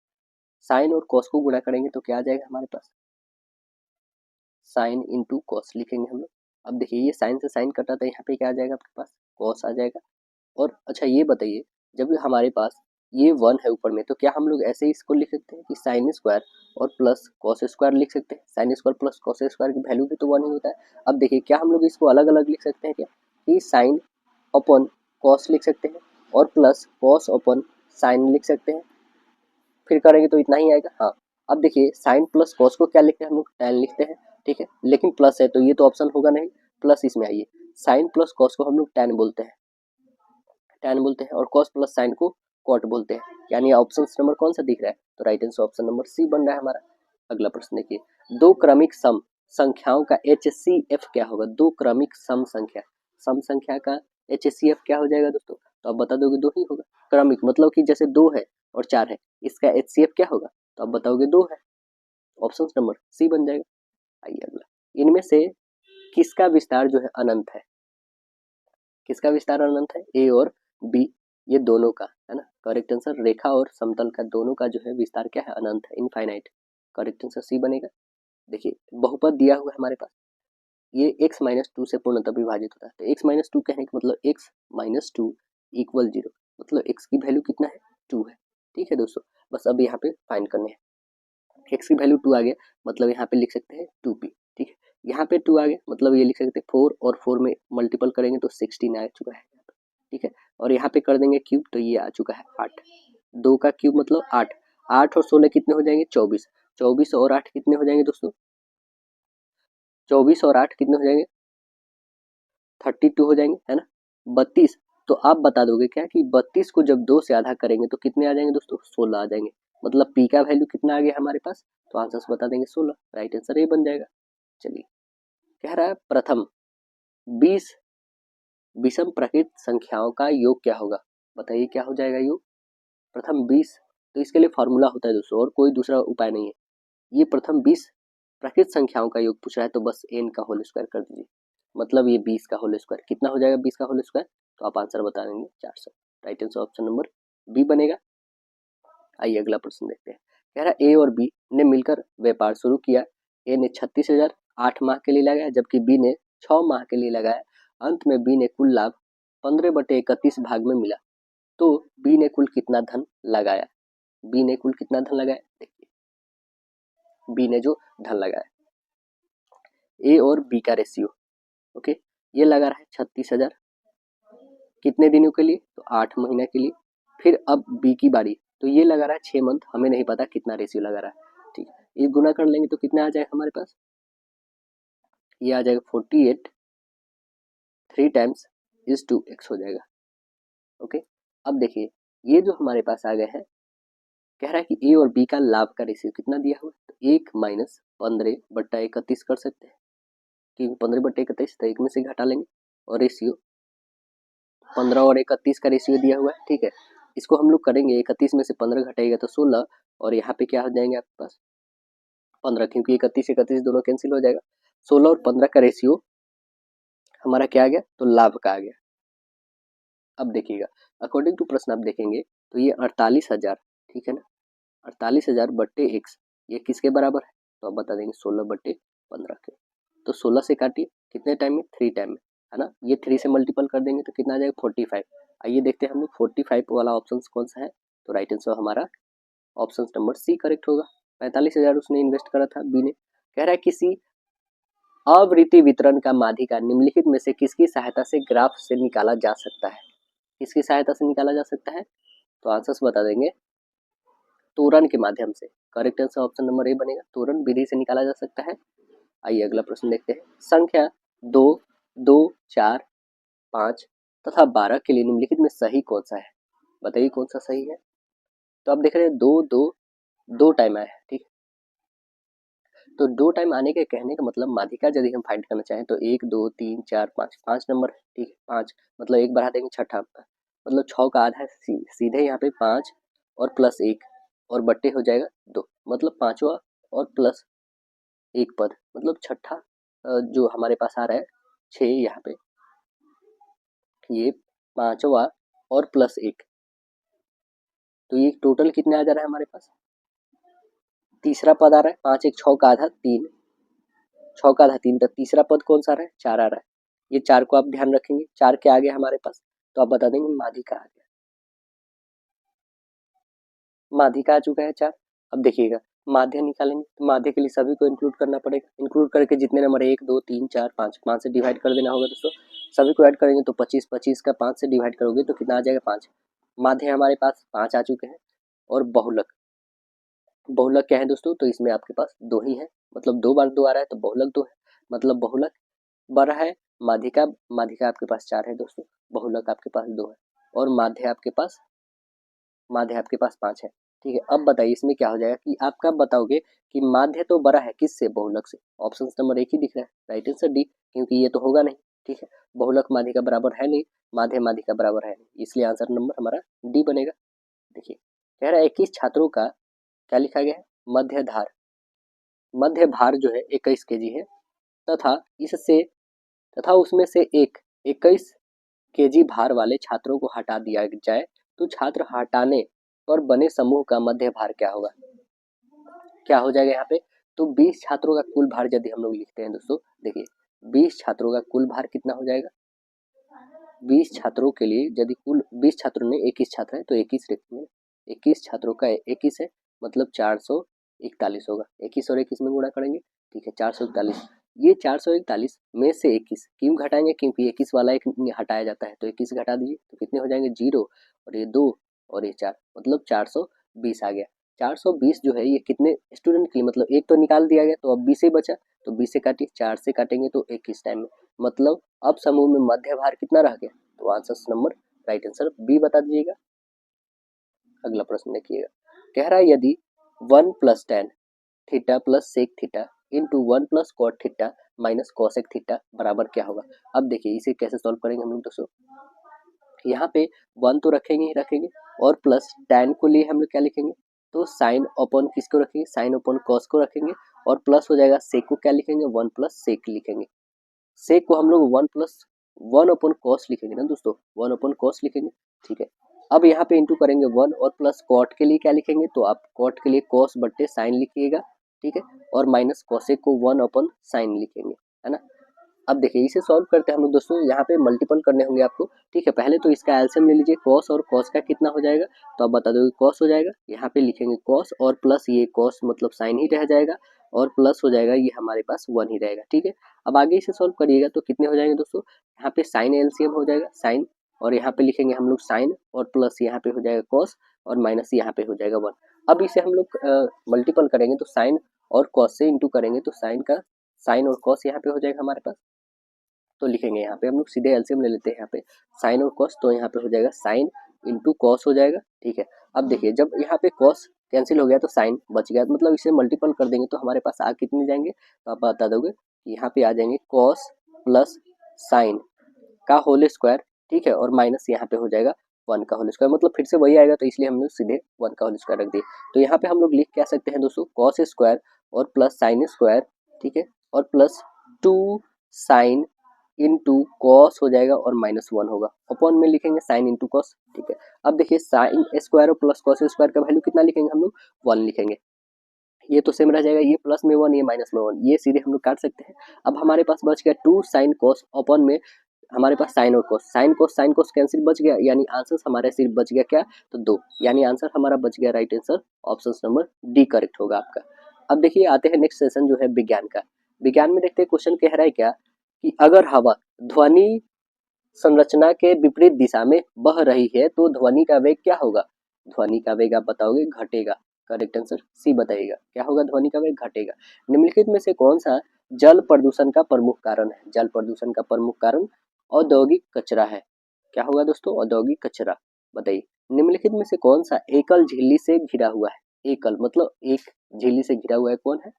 साइन और कॉस को गुणा करेंगे तो क्या आ जाएगा हमारे पास, साइन इंटू कॉस लिखेंगे हम लोग। अब देखिए ये साइन से साइन कटा था, यहाँ पे क्या आ जाएगा आपके पास, कॉस आ जाएगा। और अच्छा ये बताइए जब हमारे पास ये 1 है ऊपर में, तो क्या हम लोग ऐसे ही इसको लिख सकते हैं कि साइन स्क्वायर और प्लस कॉस स्क्वायर लिख सकते हैं, sine square plus cos square की वैल्यू भी तो 1 ही होता है। अब देखिए क्या हम लोग इसको अलग अलग लिख सकते हैं क्या, कि साइन अपॉन कॉस लिख सकते हैं और प्लस कॉस अपॉन साइन लिख सकते हैं, फिर करेंगे तो इतना ही आएगा। हाँ अब देखिए साइन प्लस कॉस को क्या लिखते हैं हम लोग, टैन लिखते हैं, ठीक है, लेकिन प्लस है तो ये तो ऑप्शन होगा नहीं, प्लस इसमें आइए, साइन प्लस कॉस को हम लोग टैन बोलते हैं, टैन बोलते हैं, और कॉस प्लस साइन को कॉट बोलते हैं, यानी ऑप्शन नंबर कौन सा दिख रहा है, तो right answer option number C बन रहा है हमारा। अगला प्रश्न देखिए, दो क्रमिक सम संख्याओं का HCF क्या होगा, दो क्रमिक सम संख्या का HCF क्या हो जाएगा दोस्तों, तो आप बता दोगे 2 ही होगा। क्रमिक मतलब कि जैसे 2 है और 4 है, इसका HCF क्या होगा, तो आप बताओगे 2 है, ऑप्शन नंबर सी बन जाएगा। आइए अगला, इनमें से किसका विस्तार जो है अनंत है, किसका विस्तार अनंत है, ए और बी, ये दोनों का है ना, करेक्ट आंसर रेखा और समतल का दोनों का जो है विस्तार क्या है, अनंत है, इनफाइनाइट, करेक्ट आंसर सी बनेगा। देखिए बहुपद दिया हुआ है हमारे पास, ये x-2 से पूर्णतः विभाजित होता है, तो x-2 कहने का मतलब x-2 इक्वल 0, मतलब x की वैल्यू कितना है 2 है, ठीक है दोस्तों। बस अब यहाँ पे फाइंड करने हैं, x की वैल्यू 2 आ गया, मतलब यहाँ पे लिख सकते हैं 2p, ठीक है, यहाँ पे 2 आ गया, मतलब ये लिख सकते हैं 4 और 4 में मल्टीपल करेंगे तो 16 आ चुका है, ठीक है, और यहाँ पे कर देंगे क्यूब तो ये आ चुका है 8, 2 का क्यूब मतलब 8, 8 और 16 कितने हो जाएंगे 24, 24 और 8 कितने हो जाएंगे दोस्तों, 24 और 8 कितने हो जाएंगे 32 हो जाएंगे, है ना, 32, तो आप बता दोगे क्या कि 32 को जब 2 से आधा करेंगे तो कितने आ जाएंगे दोस्तों, 16 आ जाएंगे, मतलब पी का वैल्यू कितना आ गया हमारे पास, तो आंसर बता देंगे 16, राइट आंसर ये बन जाएगा। चलिए कह रहा है प्रथम 20 विषम प्रकृत संख्याओं का योग क्या होगा, बताइए क्या हो जाएगा योग, प्रथम 20, तो इसके लिए फॉर्मूला होता है दोस्तों, और कोई दूसरा उपाय नहीं है, ये प्रथम 20 प्रकृत संख्याओं का योग पूछ रहा है, तो बस n का होल स्क्वायर कर दीजिए, मतलब ये 20 का होल स्क्वायर कितना हो जाएगा, 20 का होल स्क्वायर, तो आप आंसर बता देंगे 400, right answer option number B बनेगा। आइए अगला प्रश्न देखते हैं, कह रहा है ए और बी ने मिलकर व्यापार शुरू किया, ए ने 36,000 8 माह के लिए लगाया, जबकि बी ने 6 माह के लिए लगाया, अंत में बी ने कुल लाभ 15/31 भाग में मिला, तो बी ने कुल कितना धन लगाया, बी ने कुल कितना धन लगाया, देखिए बी ने जो धन लगाया, ए और बी का रेशियो, ओके, ये लगा रहा है 36,000, कितने दिनों के लिए, तो 8 महीने के लिए, फिर अब बी की बारी, तो ये लगा रहा है 6 मंथ, हमें नहीं पता कितना रेशियो लगा रहा है, ठीक है, ये गुना कर लेंगे तो कितना आ जाएगा हमारे पास, ये आ जाएगा 48, 3 टाइम्स इज टू x हो जाएगा, ओके। अब देखिए ये जो हमारे पास आ गए हैं, कह रहा है कि ए और बी का लाभ का रेशियो कितना दिया हुआ है, तो 1 माइनस 15/31 कर सकते हैं, क्योंकि 15/31 तो 1 में से घटा लेंगे, और रेशियो 15 और 31 का रेशियो दिया हुआ है, ठीक है, इसको हम लोग करेंगे, 31 में से 15 घटाएगा तो 16, और यहाँ पे क्या हो जाएंगे आपके पास 15, क्योंकि 31 दोनों कैंसिल हो जाएगा, 16 और 15 का रेशियो हमारा क्या आ गया, तो लाभ का आ गया। अब देखिएगा अकॉर्डिंग टू प्रश्न आप देखेंगे तो ये 48,000, ठीक है ना, 48,000 बट्टे x, ये किसके बराबर है, तो आप बता देंगे 16/15 के, तो 16 से काटिए कितने टाइम में, 3 टाइम में, है ना, ये 3 से मल्टीपल कर देंगे तो कितना आ जाएगा 45। आइए देखते हैं हम लोग 45 वाला ऑप्शन कौन सा है, तो राइट आंसर हमारा ऑप्शन नंबर सी करेक्ट होगा। 45,000 उसने इन्वेस्ट करा था बी ने। कह रहा है किसी आवृत्ति वितरण का माध्यिका निम्नलिखित में से किसकी सहायता से ग्राफ से निकाला जा सकता है, किसकी सहायता से निकाला जा सकता है, तो आंसर्स बता देंगे त्वरण के माध्यम से। करेक्ट आंसर ऑप्शन नंबर ए बनेगा, त्वरण विधि से निकाला जा सकता है। आइए अगला प्रश्न देखते हैं। संख्या 2, 2, 4, 5 तथा 12 के लिए निम्नलिखित में सही कौन सा है? बताइए कौन सा सही है। तो आप देख रहे हैं 2, 2 2 टाइम आया है, ठीक। तो 2 टाइम आने के कहने का मतलब माध्यिका यदि हम फाइंड करना चाहें तो 1, 2, 3, 4, 5 5 नंबर है, ठीक है। 5 मतलब एक बढ़ा देंगे छठा मतलब 6 का आधा है, सीधे यहाँ पे 5 और प्लस 1 और बट्टे हो जाएगा 2, मतलब पांचवा और प्लस एक पद, मतलब छठा जो हमारे पास आ रहा है 6 यहाँ पे, ये पांचवा और प्लस 1, तो ये टोटल कितने आ जा रहा है हमारे पास? तीसरा पद आ रहा है 5 1 6 का आधा 3, 6 का आधा 3, तो तीसरा पद कौन सा आ रहा है? 4 आ रहा है। ये 4 को आप ध्यान रखेंगे, 4 के आगे हमारे पास, तो आप बता देंगे माध्यिका आ गया, माध्यिका आ चुका है 4। अब देखिएगा माध्य निकालेंगे तो माध्य के लिए सभी को इंक्लूड करना पड़ेगा, इंक्लूड करके जितने नंबर 1 2 3 4 5 5 से डिवाइड कर देना होगा दोस्तों। सभी को ऐड करेंगे तो 25 25 का 5 से डिवाइड करोगे तो कितना आ जाएगा? 5। माध्य हमारे पास 5 आ चुके हैं। और बहुलक, बहुलक क्या है दोस्तों? तो इसमें आपके पास 2 ही है, मतलब 2 बार 2 आ रहा है तो बहुलक 2 है, मतलब बहुलक बड़ा है। माध्यिका, माध्यिका आपके पास 4 है दोस्तों, बहुलक आपके पास 2 है, और माध्य आपके पास, माध्य आपके पास 5 है, ठीक है। अब बताइए इसमें क्या हो जाएगा कि आप कब बताओगे कि माध्य तो बड़ा है किससे? बहुलक से। ऑप्शन नंबर एक ही दिख रहा है, राइट आंसर डी, क्योंकि ये तो होगा नहीं, ठीक है। बहुलक माध्यिका बराबर है नहीं, माध्य माध्यिका बराबर है नहीं, इसलिए आंसर नंबर हमारा डी बनेगा। देखिए कह रहा है 21 छात्रों का क्या लिखा गया है? मध्य धार, मध्य भार जो है 21 केजी है, तथा इससे, तथा उसमें से एक 21 केजी भार वाले छात्रों को हटा दिया जाए तो छात्र हटाने पर बने समूह का मध्य भार क्या होगा? क्या हो जाएगा यहाँ पे? तो 20 छात्रों का कुल भार यदि हम लोग लिखते हैं दोस्तों, देखिए 20 छात्रों का कुल भार कितना हो जाएगा? 20 छात्रों के लिए यदि कुल 20 छात्रों ने 21 छात्र है तो 21 लिखेंगे, 21 छात्रों का 21 है, मतलब 441 होगा, 21 और 21 में गुणा करेंगे, ठीक है 441। ये 441 में से 21 क्यों घटाएंगे? क्योंकि 21 वाला एक हटाया जाता है, तो 21 घटा दीजिए तो कितने हो जाएंगे? 0 और ये 2 और ये 4, मतलब 420 आ गया। 420 जो है ये कितने स्टूडेंट के लिए, मतलब एक तो निकाल दिया गया तो अब 20 ही बचा, तो 20 से काटिए, 4 से काटेंगे तो 21 टाइम में, मतलब अब समूह में मध्य भार कितना रह गया? तो answer number right answer B बता दीजिएगा। अगला प्रश्न देखिएगा, कह रहा है यदि 1 + tan theta plus sec theta into 1 + cot theta minus cosec theta बराबर क्या होगा? अब देखिए इसे कैसे सॉल्व करेंगे हम लोग दोस्तों। यहाँ पे 1 तो रखेंगे ही रखेंगे, और प्लस tan को लिए हम लोग क्या लिखेंगे? तो साइन अपॉन किसको रखेंगे? साइन अपॉन कॉस को रखेंगे, और प्लस हो जाएगा सेक को क्या लिखेंगे? 1 + सेक लिखेंगे। सेक को हम लोग 1 अपॉन कॉस लिखेंगे ना दोस्तों, 1 अपॉन कॉस लिखेंगे, ठीक है। अब यहाँ पे इंटू करेंगे 1, और प्लस कॉट के लिए क्या लिखेंगे? तो आप कॉट के लिए कॉस बट्टे साइन लिखिएगा, ठीक है, और माइनस कॉसेक को 1 अपॉन साइन लिखेंगे, है ना। अब देखिए इसे सॉल्व करते हैं हम लोग दोस्तों, यहाँ पे मल्टीपल करने होंगे आपको, ठीक है। पहले तो इसका एलसीएम ले लीजिए, कॉस और कॉस का कितना हो जाएगा? तो आप बता दोगे कॉस हो जाएगा, यहाँ पे लिखेंगे कॉस, और प्लस ये कॉस मतलब साइन ही रह जाएगा, और प्लस हो जाएगा ये हमारे पास 1 ही रहेगा, ठीक है। अब आगे इसे सॉल्व करिएगा तो कितने हो जाएंगे दोस्तों? यहाँ पे साइन एलसीएम हो जाएगा, साइन, और यहाँ पे लिखेंगे हम लोग साइन, और प्लस यहाँ पे हो जाएगा कॉस, और माइनस यहाँ पे हो जाएगा 1। अब इसे हम लोग मल्टीपल करेंगे तो साइन और कॉस से इंटू करेंगे तो साइन का, साइन और कॉस यहाँ पे हो जाएगा हमारे पास, तो लिखेंगे यहाँ पे हम लोग सीधे एलसीएम ले लेते हैं, यहाँ पे साइन और कॉस, तो यहाँ पे हो जाएगा साइन इंटू कॉस हो जाएगा, ठीक है। अब देखिए जब यहाँ पे कॉस कैंसिल हो गया तो साइन बच गया, मतलब इसे मल्टीपल कर देंगे तो हमारे पास आ कितने जाएंगे? तो आप बता दोगे कि यहाँ पे आ जाएंगे कॉस प्लस साइन का होल स्क्वायर, ठीक है, और माइनस यहाँ पे हो जाएगा 1 का होल स्क्वायर, मतलब फिर से वही आएगा, तो इसलिए हम लोग सीधे 1 का होल स्क्वायर रख दिए। तो यहाँ पे हम लोग लिख क्या सकते हैं दोस्तों? कॉस स्क्वायर और प्लस साइन स्क्वायर, ठीक है, और प्लस 2 साइन इंटू कॉस हो जाएगा, और -1 होगा, अपॉन में लिखेंगे साइन इंटू कॉस, ठीक है। अब देखिए साइन स्क्वायर और प्लस कॉस स्क्वायर का वैल्यू कितना लिखेंगे हम लोग? 1 लिखेंगे, ये तो सेम रह जाएगा, ये प्लस में 1 ये माइनस में 1, ये सीधे हम लोग काट सकते हैं। अब हमारे पास बच गया 2 साइन कॉस, अपॉन में हमारे पास साइन और कॉस, साइन कॉस कैंसिल बच गया, यानी आंसर हमारा सिर्फ बच गया क्या? तो 2, यानी आंसर हमारा बच गया right answer option number D correct होगा आपका। अब देखिए आते हैं नेक्स्ट सेशन जो है विज्ञान का। विज्ञान में देखते हैं क्वेश्चन कह रहा है क्या कि अगर हवा ध्वनि संरचना के विपरीत दिशा में बह रही है तो ध्वनि का वेग क्या होगा? ध्वनि का वेग आप बताओगे घटेगा, करेक्ट आंसर सी बताइएगा, क्या होगा, ध्वनि का वेग घटेगा। निम्नलिखित में से कौन सा जल प्रदूषण का प्रमुख कारण है? जल प्रदूषण का प्रमुख कारण औद्योगिक कचरा है। क्या होगा दोस्तों? औद्योगिक कचरा। बताइए निम्नलिखित में से कौन सा एकल झिल्ली से घिरा हुआ है? एकल मतलब एक झिल्ली से घिरा हुआ है, कौन है?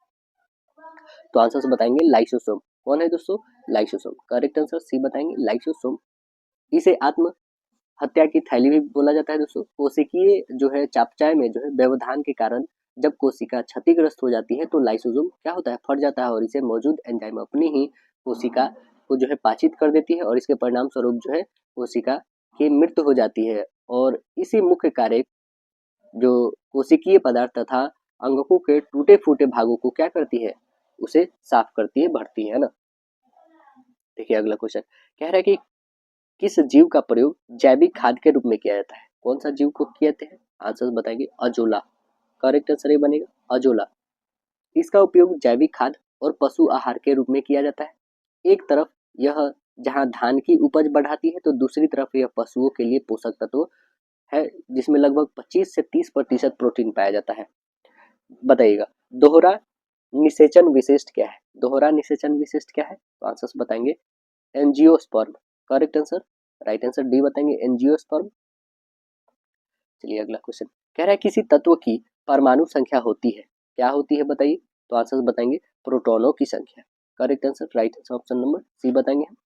तो आंसर बताएंगे लाइसोसोम। कौन है दोस्तों? लाइसोसोम। करेक्ट आंसर सी बताएंगे लाइसोसोम। इसे आत्म हत्या की थैली भी बोला जाता है दोस्तों। कोशिकीय जो है चयापचय में जो है व्यवधान के कारण जब कोशिका क्षतिग्रस्त हो जाती है तो लाइसोसोम क्या होता है? फट जाता है और इसे मौजूद एंजाइम अपनी ही कोशिका को जो है पाचित कर देती है और इसके परिणाम स्वरूप जो है कोशिका की मृत्यु हो जाती है। और इसी मुख्य कार्य जो कोशिकीय पदार्थ तथा अंगकों के टूटे फूटे भागों को क्या करती है? उसे साफ करती है, भरती है ना। देखिए अगला क्वेश्चन कह रहा है कि किस जीव का प्रयोग जैविक खाद के रूप में किया जाता है? कौन सा जीव को कहते हैं? आंसर बताएंगे अजोला। करेक्ट आंसर ये बनेगा अजोला। इसका उपयोग जैविक खाद और पशु आहार के रूप में किया जाता है। एक तरफ यह जहां धान की उपज बढ़ाती है तो दूसरी तरफ यह पशुओं के लिए पोषक तत्व है जिसमें लगभग 25 से 30% प्रोटीन पाया जाता है। बताइएगा दोहरा निषेचन विशिष्ट क्या है? दोहरा निषेचन विशिष्ट क्या है? तो आंसर बताएंगे angiosperm. Correct answer right answer D बताएंगे एंजियोस्पर्म। चलिए अगला क्वेश्चन कह रहा है किसी तत्व की परमाणु संख्या होती है, क्या होती है बताइए? तो आंसर बताएंगे प्रोटॉनों की संख्या। Correct answer right answer option number C बताएंगे हम।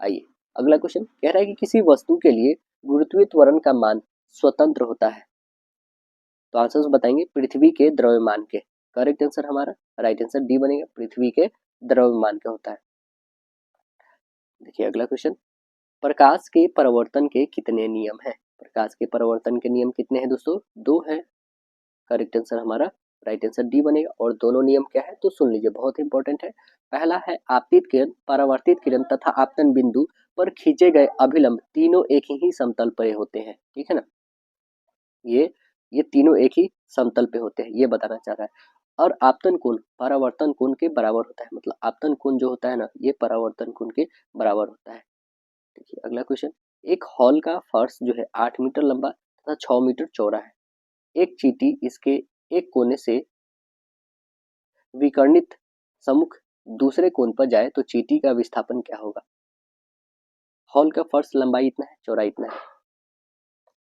आइए अगला क्वेश्चन कह रहा है कि किसी वस्तु के लिए गुरुत्वीय त्वरण का मान स्वतंत्र होता है। तो आंसर बताएंगे पृथ्वी के द्रव्यमान के। करेक्ट आंसर हमारा राइट आंसर डी बनेगा पृथ्वी के द्रव्यमान के होता है। देखिए अगला क्वेश्चन प्रकाश के परावर्तन के कितने नियम हैं? प्रकाश के परावर्तन के नियम कितने हैं दोस्तों? 2 हैं। करेक्ट आंसर हमारा राइट आंसर डी बनेगा। और दोनों नियम क्या है तो सुन लीजिए, बहुत इंपॉर्टेंट है। पहला है आपतित किरण, परावर्तित किरण तथा आपतन बिंदु पर खींचे गए अभिलंब तीनों एक ही समतल पर होते हैं। ठीक है ना, ये तीनों एक ही समतल पे होते हैं, ये बताना चाह रहा है। और आपतन कोण परावर्तन कोण के बराबर होता है, मतलब आपतन कोण जो होता है ना ये परावर्तन कोण के बराबर होता है। देखिए अगला क्वेश्चन एक हॉल का फर्श जो है 8 मीटर लंबा तथा 6 मीटर चौड़ा है। एक चींटी इसके एक कोने से विकर्णित सम्मुख दूसरे कोण पर जाए तो चींटी का विस्थापन क्या होगा? हॉल का फर्श लंबाई इतना है, चौड़ाई इतना है,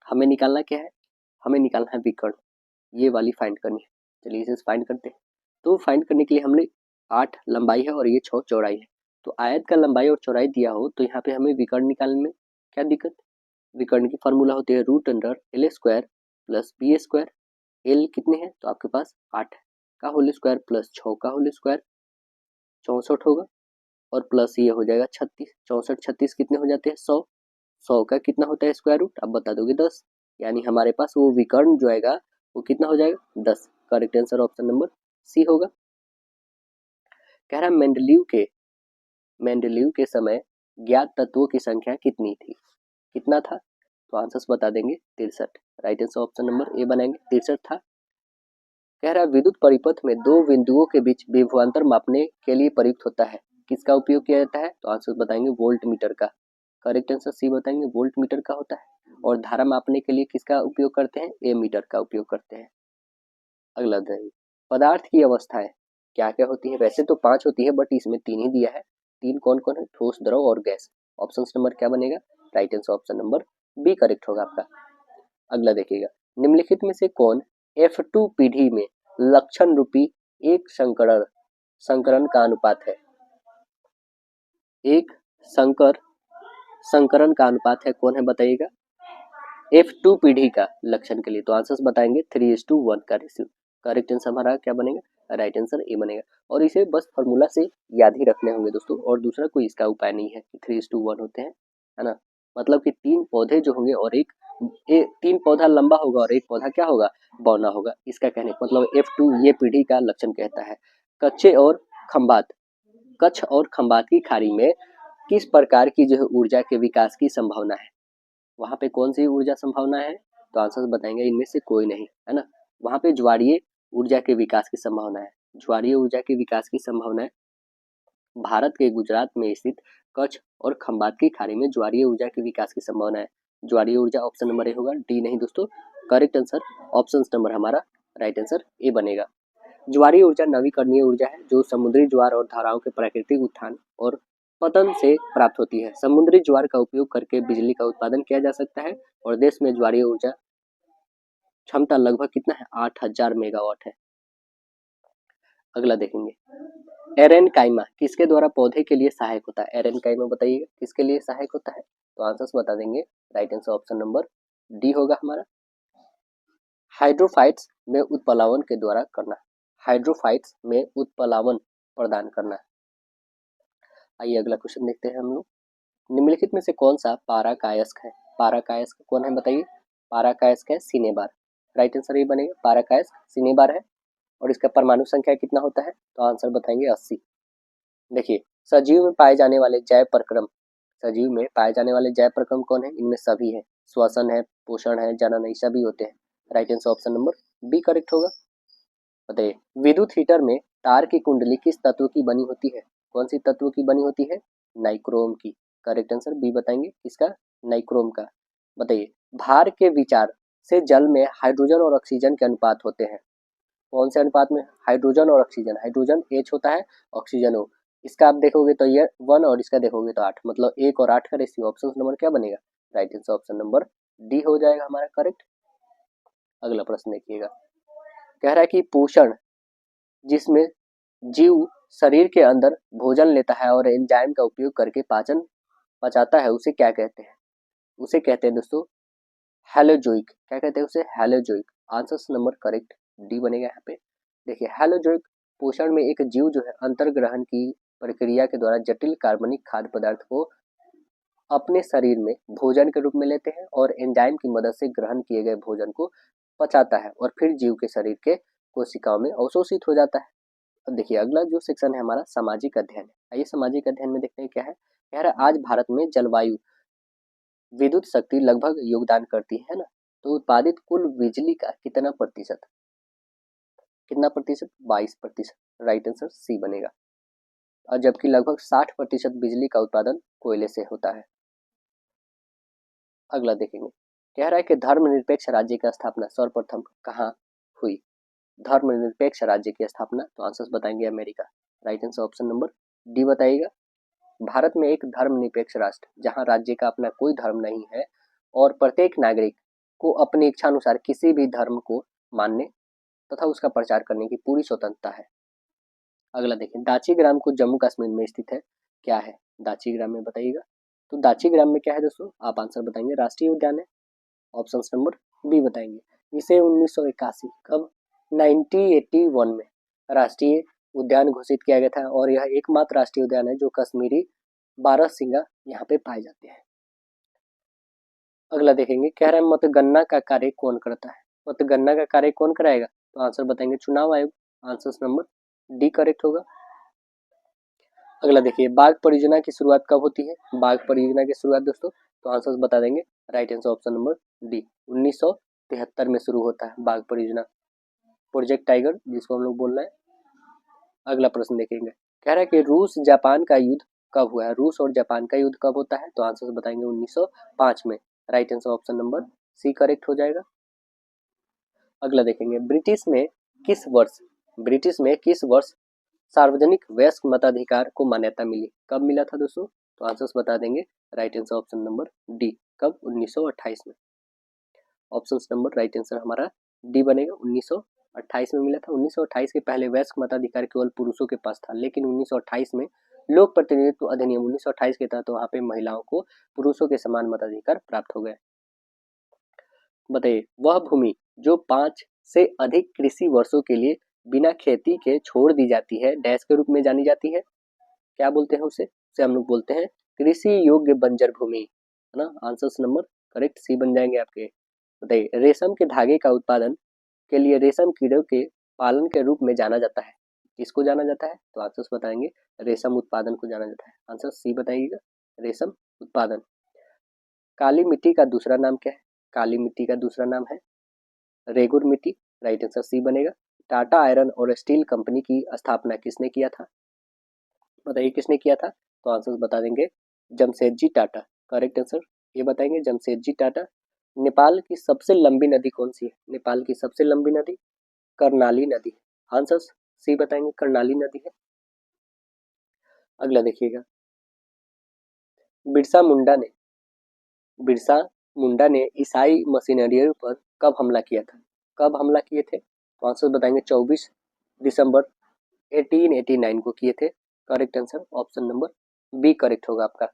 हमें निकालना क्या है? हमें निकालना है विकर्ण, ये वाली फाइंड करनी है। चलिए इसे फाइंड करते हैं। तो फाइंड करने के लिए हमने 8 लंबाई है और ये 6 चौड़ाई है। तो आयत का लंबाई और चौड़ाई दिया हो तो यहाँ पे हमें विकर्ण निकालने में क्या दिक्कत? विकर्ण की फॉर्मूला होती है root under L square plus B square. L कितने हैं तो आपके पास 8 का होल स्क्वायर प्लस 6 का होल स्क्वायर 64 होगा और प्लस ये हो जाएगा 36। 64 36 कितने हो जाते हैं 100। 100 का कितना होता है स्क्वायर रूट? आप बता दोगे 10। यानी हमारे पास वो विकर्ण जो आएगा वो कितना हो जाएगा 10। Correct answer option number C होगा। कह रहा मेंडेलीव के समय ज्ञात तत्वों की संख्या कितनी थी? कितना था? तो आंसर्स बता देंगे 63। राइट आंसर ऑप्शन नंबर ए बनाएंगे 63 था। कह रहा है विद्युत परिपथ में दो बिंदुओं के बीच विभवांतर मापने के लिए प्रयुक्त होता है, किसका उपयोग किया जाता है? तो आंसर बताएंगे वोल्ट मीटर का। करेक्ट आंसर सी बताएंगे वोल्ट मीटर का होता है। और धारा मापने के लिए किसका उपयोग करते हैं? ए मीटर का उपयोग करते हैं। अगला देखिए पदार्थ की अवस्थाएं क्या क्या होती है? वैसे तो 5 होती है बट इसमें 3 ही दिया है। 3 कौन कौन है? ठोस, द्रव और गैस। ऑप्शन नंबर क्या बनेगा? Right answer option number B correct होगा आपका। अगला देखिएगा निम्नलिखित में से कौन F2 पीढ़ी में लक्षण रूपी एक संकरण का अनुपात है? एक संकरण का अनुपात है, कौन है बताइएगा? F2 पीढ़ी का लक्षण के लिए तो आंसर्स बताएंगे 3:1 का रेशियो। करेक्ट आंसर हमारा क्या बनेगा? राइट आंसर ए बनेगा। और इसे बस फॉर्मूला से याद ही रखने होंगे दोस्तों, और दूसरा कोई इसका उपाय नहीं है कि 3:1 होते हैं, है ना। मतलब कि 3 पौधे जो होंगे और 3 पौधा लंबा होगा और एक पौधा क्या होगा? बौना होगा। इसका कहने का मतलब F2 ये पीढ़ी का लक्षण कहता है। कच्छ और खंबात की खाड़ी में किस प्रकार की जो है ऊर्जा के विकास की संभावना है? वहाँ पे कौन सी ऊर्जा संभावना है? तो आंसर बताएंगे इनमें से कोई नहीं, है ना। वहाँ पे ज्वारीय ऊर्जा के विकास की संभावना है। ज्वारीय ऊर्जा के विकास की संभावना है। भारत के गुजरात में स्थित कच्छ और खंबात की खाड़ी में ज्वारीय ऊर्जा के विकास की संभावना है। ज्वारीय ऊर्जा ऑप्शन नंबर ए होगा, डी नहीं दोस्तों। करेक्ट आंसर ऑप्शन नंबर हमारा राइट आंसर ए बनेगा। ज्वारीय ऊर्जा नवीकरणीय ऊर्जा है जो समुद्री ज्वार और धाराओं के प्राकृतिक उत्थान और पतन से प्राप्त होती है। समुद्री ज्वार का उपयोग करके बिजली का उत्पादन किया जा सकता है और देश में ज्वारीय ऊर्जा क्षमता लगभग कितना है, 8000 मेगावाट है। अगला देखेंगे, एरेनकाइमा किसके द्वारा पौधे के लिए सहायक होता है? एरेनकाइमा बताइएगा किसके लिए सहायक होता है? तो आंसर्स बता देंगे। Right answer option number D होगा हमारा, हाइड्रोफाइट्स में उत्प्लावन के द्वारा करना। हाइड्रोफाइट्स में उत्प्लावन प्रदान करना। आइए अगला क्वेश्चन देखते हैं हम लोग। निम्नलिखित में से कौन सा पाराकायस्क है? पाराकायस्क कौन है बताइए? पाराकायस्क है सिनेबार। राइट आंसर ये बनेगा, पाराकायस्क सिनेबार है। और इसका परमाणु संख्या कितना होता है? तो आंसर बताएंगे 80। देखिए, सजीव में पाए जाने वाले जैव प्रक्रम, सजीव में पाए जाने वाले जैव प्रक्रम कौन है? इनमें सभी है, श्वसन है, पोषण है, जनन है, सभी होते हैं। Right answer option number B correct होगा। बताइए, विद्युत हीटर में तार की कुंडली किस तत्व की बनी होती है? कौन सी तत्व की बनी होती है? नाइक्रोम की। करेक्ट आंसर बी बताएंगे, किसका? नाइक्रोम का। बताइए, भार के विचार से जल में हाइड्रोजन और ऑक्सीजन के अनुपात होते हैं। कौन से अनुपात में? हाइड्रोजन और ऑक्सीजन। हाइड्रोजन H होता है, ऑक्सीजन O। इसका आप देखोगे तो ये 1 और इसका देखोगे तो 8, मतलब 1 और 8 का रेशियो। ऑप्शन नंबर क्या बनेगा? Right answer option number D हो जाएगा हमारा करेक्ट। अगला प्रश्न देखिएगा, कह रहा है कि पोषण जिसमें जीव शरीर के अंदर भोजन लेता है और एंजाइम का उपयोग करके पाचन पचाता है, उसे क्या कहते हैं? उसे कहते हैं दोस्तों हैलोजोइक। क्या कहते हैं उसे? हैलोजोइक। आंसर नंबर करेक्ट डी बनेगा यहाँ पे। देखिए, हैलोजोइक पोषण में एक जीव जो है अंतर्ग्रहण की प्रक्रिया के द्वारा जटिल कार्बनिक खाद्य पदार्थ को अपने शरीर में भोजन के रूप में लेते हैं और एंजाइम की मदद से ग्रहण किए गए भोजन को पचाता है और फिर जीव के शरीर के कोशिकाओं में अवशोषित हो जाता है। अब देखिए, अगला जो सेक्शन है हमारा सामाजिक अध्ययन है। आइए सामाजिक अध्ययन में देखते हैं क्या है। कह रहा है आज भारत में जलवायु विद्युत शक्ति लगभग योगदान करती है ना, तो उत्पादित कुल बिजली का कितना प्रतिशत? कितना प्रतिशत? 22%। राइट आंसर सी बनेगा। और जबकि लगभग 60% बिजली का उत्पादन कोयले से होता है। अगला देखेंगे, कह रहा है कि धर्मनिरपेक्ष राज्य की स्थापना सर्वप्रथम कहाँ हुई? धर्मनिरपेक्ष राज्य की स्थापना, तो आंसर्स बताएंगे America. Right answer option number D बताइएगा। भारत में एक धर्मनिरपेक्ष राष्ट्र जहां राज्य का अपना कोई धर्म नहीं है और प्रत्येक नागरिक को अपनी इच्छा अनुसार किसी भी धर्म को मानने तथा उसका प्रचार करने की पूरी स्वतंत्रता है। अगला देखें, दाची ग्राम को जम्मू कश्मीर में स्थित है, क्या है दाची ग्राम में बताइएगा? तो दाची ग्राम में क्या है दोस्तों? आप आंसर बताएंगे, राष्ट्रीय उद्यान है। ऑप्शन नंबर बी बताएंगे। इसे 1981 कब? 1981 में राष्ट्रीय उद्यान घोषित किया गया था और यह एकमात्र राष्ट्रीय उद्यान है जो कश्मीरी बारहसिंगा यहाँ पे पाए जाते हैं। अगला देखेंगे, कह रहा है मतगणना का कार्य कौन करता है? मतगणना का कार्य कौन कराएगा? तो आंसर बताएंगे चुनाव आयोग। आंसर नंबर डी करेक्ट होगा। अगला देखिए, बाघ परियोजना की शुरुआत कब होती है? बाघ परियोजना की शुरुआत दोस्तों, तो आंसर बता देंगे। Right answer option number D, 1973 में शुरू होता है बाघ परियोजना, प्रोजेक्ट टाइगर जिसको हम लोग बोल रहे हैं। अगला प्रश्न देखेंगे, कह रहा है कि रूस जापान का युद्ध कब हुआ है? रूस और जापान का युद्ध कब होता है? तो आंसर बताएंगे 1905 में। Right answer option number C correct हो जाएगा। अगला देखेंगे, ब्रिटिश में किस वर्ष सार्वजनिक वयस्क मताधिकार को मान्यता मिली? कब मिला था दोस्तों? तो आंसर्स बता देंगे। Right answer option number D, कब? 1928 में। ऑप्शन नंबर राइट आंसर हमारा डी बनेगा, 1928 में मिला था। 1928 के पहले वयस्क मताधिकार केवल पुरुषों के पास था, लेकिन 1928 में लोक प्रतिनिधित्व अधिनियम 1928 के तहत वहाँ पे महिलाओं को पुरुषों के समान मताधिकार प्राप्त हो गए। बताइए, वह भूमि जो 5 से अधिक कृषि वर्षों के लिए बिना खेती के छोड़ दी जाती है डैश के रूप में जानी जाती है? क्या बोलते हैं उसे हम लोग बोलते हैं कृषि योग्य बंजर भूमि, है ना। आंसर नंबर करेक्ट सी बन जाएंगे आपके। बताइए, रेशम के धागे का उत्पादन के लिए रेशम कीड़ों के पालन के रूप में जाना जाता है, किसको जाना जाता है? तो आंसर बताएंगे रेशम उत्पादन को जाना जाता है। आंसर सी बताइएगा, रेशम उत्पादन। काली मिट्टी का दूसरा नाम क्या है? काली मिट्टी का दूसरा नाम है रेगुर मिट्टी। राइट आंसर सी बनेगा। टाटा आयरन और स्टील कंपनी की स्थापना किसने किया था? बताइए किसने किया था? तो आंसर बता देंगे जमशेदजी टाटा। करेक्ट आंसर ये बताएंगे जमशेदजी टाटा। नेपाल की सबसे लंबी नदी कौन सी है? नेपाल की सबसे लंबी नदी, कर्णाली नदी है। आंसर सी बताएंगे, कर्णाली नदी है। अगला देखिएगा, बिरसा मुंडा ने ईसाई मशीनरियों पर कब हमला किया था? कब हमला किए थे? तो आंसर बताएंगे 24 दिसंबर 1889 को किए थे। Correct answer option number B correct होगा आपका,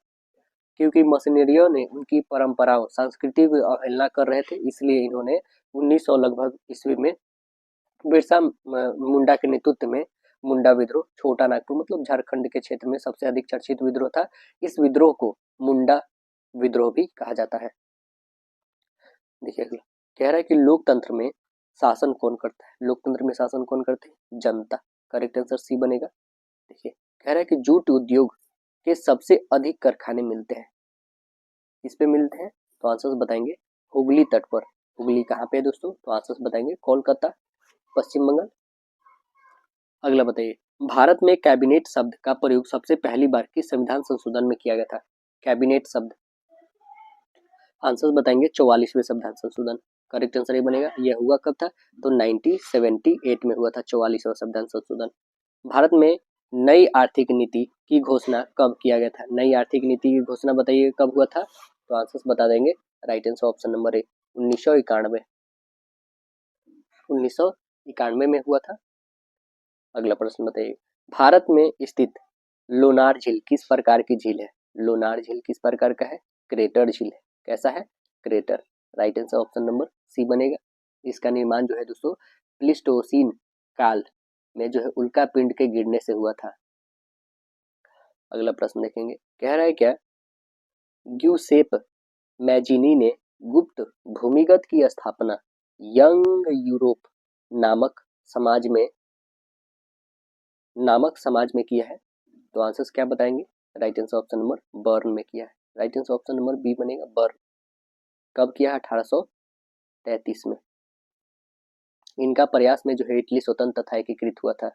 क्योंकि मशीनरियों ने उनकी परंपराओं संस्कृति की अवहेलना कर रहे थे, इसलिए इन्होंने 1900 लगभग ईस्वी में बिरसा मुंडा के नेतृत्व में मुंडा विद्रोह, छोटा नागपुर मतलब झारखंड के क्षेत्र में सबसे अधिक चर्चित विद्रोह था। इस विद्रोह को मुंडा विद्रोह भी कहा जाता है। देखिए अगला कह रहा है कि लोकतंत्र में शासन कौन करता है? लोकतंत्र में शासन कौन करते हैं? जनता। करेक्ट आंसर सी बनेगा। देखिए कह रहा है कि जूट उद्योग के सबसे अधिक कारखाने मिलते हैं, किस पे मिलते हैं? तो आंसर्स बताएंगे हुगली तट पर। हुगली कहाँ पे है दोस्तों? तो आंसर्स बताएंगे कोलकाता, पश्चिम बंगाल। अगला बताइए, भारत में कैबिनेट शब्द का प्रयोग सबसे पहली बार किस संविधान संशोधन में किया गया था? कैबिनेट शब्द। आंसर्स बताएंगे 44वें संविधान संशोधन। करेक्ट आंसर ये बनेगा। यह हुआ कब था? तो 1978 में हुआ था 44वां संविधान संशोधन। भारत में नई आर्थिक नीति की घोषणा कब किया गया था? नई आर्थिक नीति की घोषणा बताइए कब हुआ था? तो आंसर्स बता देंगे, राइट आंसर ऑप्शन नंबर ए 1991। 1991 में हुआ था। अगला प्रश्न बताइए, भारत में स्थित लोनार झील किस प्रकार की झील है? लोनार झील किस प्रकार का है? क्रेटर झील है। कैसा है? Crater. Right answer option number C बनेगा। इसका निर्माण जो है दोस्तों प्लीस्टोसीन काल में जो है उल्का पिंड के गिरने से हुआ था। अगला प्रश्न देखेंगे, कह रहा है क्या ग्यूसेप मैजिनी ने गुप्त भूमिगत की स्थापना यंग यूरोप नामक समाज में किया है? तो आंसर्स क्या बताएंगे? Right answer option number burn में किया है। Right answer option number B बनेगा, बर्न। कब किया है? 1833 में। इनका प्रयास में जो है इटली स्वतंत्र तथा एकीकृत हुआ था।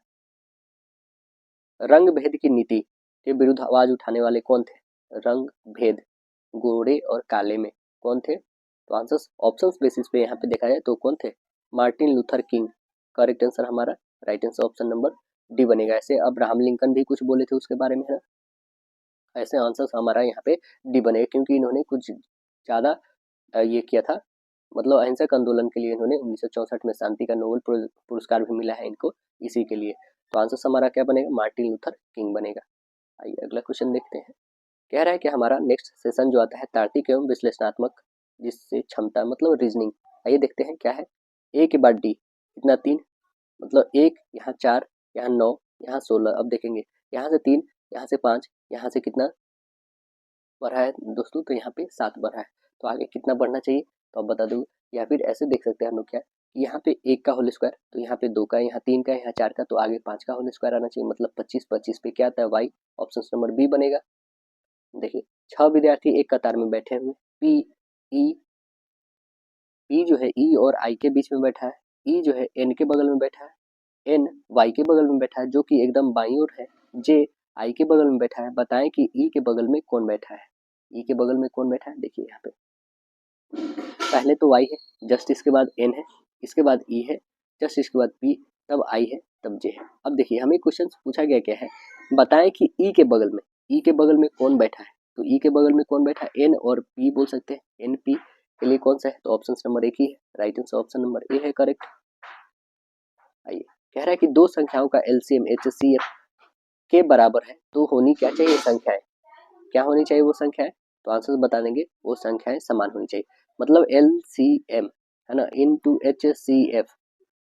रंग भेद की नीति के विरुद्ध आवाज उठाने वाले कौन थे? रंग भेद, गोरे और काले में कौन थे? तो आंसर्स ऑप्शंस बेसिस पे यहाँ पे देखा जाए तो कौन थे? Martin Luther King. Correct answer हमारा right answer option number D बनेगा। ऐसे अब्राहम लिंकन भी कुछ बोले थे उसके बारे में, है। ऐसे आंसर्स हमारा यहाँ पे डी बनेगा, क्योंकि इन्होंने कुछ ज़्यादा ये किया था, मतलब अहिंसक आंदोलन के लिए इन्होंने 1964 में शांति का नोबेल पुरस्कार भी मिला है इनको इसी के लिए। तो आंसर हमारा क्या बनेगा? मार्टिन लूथर किंग बनेगा। आइए अगला क्वेश्चन देखते हैं। कह रहा है कि हमारा नेक्स्ट सेशन जो आता है तार्किक एवं विश्लेषणात्मक, जिससे क्षमता मतलब रीजनिंग। आइए देखते हैं क्या है। ए के बाद डी कितना? 3, मतलब 1, यहाँ 4, यहाँ 9, यहाँ 16। अब देखेंगे यहाँ से 3, यहाँ से 5, यहाँ से कितना बढ़ा है दोस्तों? तो यहाँ पे 7 बढ़ा है। तो आगे कितना बढ़ना चाहिए? तो अब बता दो। या फिर ऐसे देख सकते हैं हम लोग क्या, यहाँ पे 1 का होल स्क्वायर, तो यहाँ पे 2 का, यहाँ 3 का, यहाँ 4 का, तो आगे 5 का होल स्क्वायर आना चाहिए, मतलब 25। 25 पे क्या आता है? वाई। ऑप्शन नंबर बी बनेगा। देखिए 6 विद्यार्थी एक कतार में बैठे हुए, पी ई पी जो है ई और आई के बीच में बैठा है, ई जो है एन के बगल में बैठा है, एन वाई के बगल में बैठा है जो कि एकदम बाईं ओर है, जे आई के बगल में बैठा है। बताएं कि ई के बगल में कौन बैठा है? ई के बगल में कौन बैठा है? देखिए यहाँ पे पहले तो वाई है, जस्ट इसके बाद एन है, इसके बाद ई है, जस्ट इसके बाद पी, तब आई है, तब जे है। अब देखिए हमें क्वेश्चन पूछा गया क्या है, बताएं कि ई के बगल में कौन बैठा है? तो ई के बगल में कौन बैठा है? एन और पी बोल सकते हैं। एन पी के लिए कौन सा है? तो ऑप्शन नंबर एक ही है। राइट आंसर ऑप्शन नंबर ए है करेक्ट। आइए कह रहा है कि दो संख्याओं का एलसीएम एचसीएफ के बराबर है तो होनी क्या चाहिए? संख्याएं क्या होनी चाहिए? वो संख्याएं। तो आंसर बता देंगे, वो संख्याएं समान होनी चाहिए। मतलब एलसीएम है ना इनटू एचसीएफ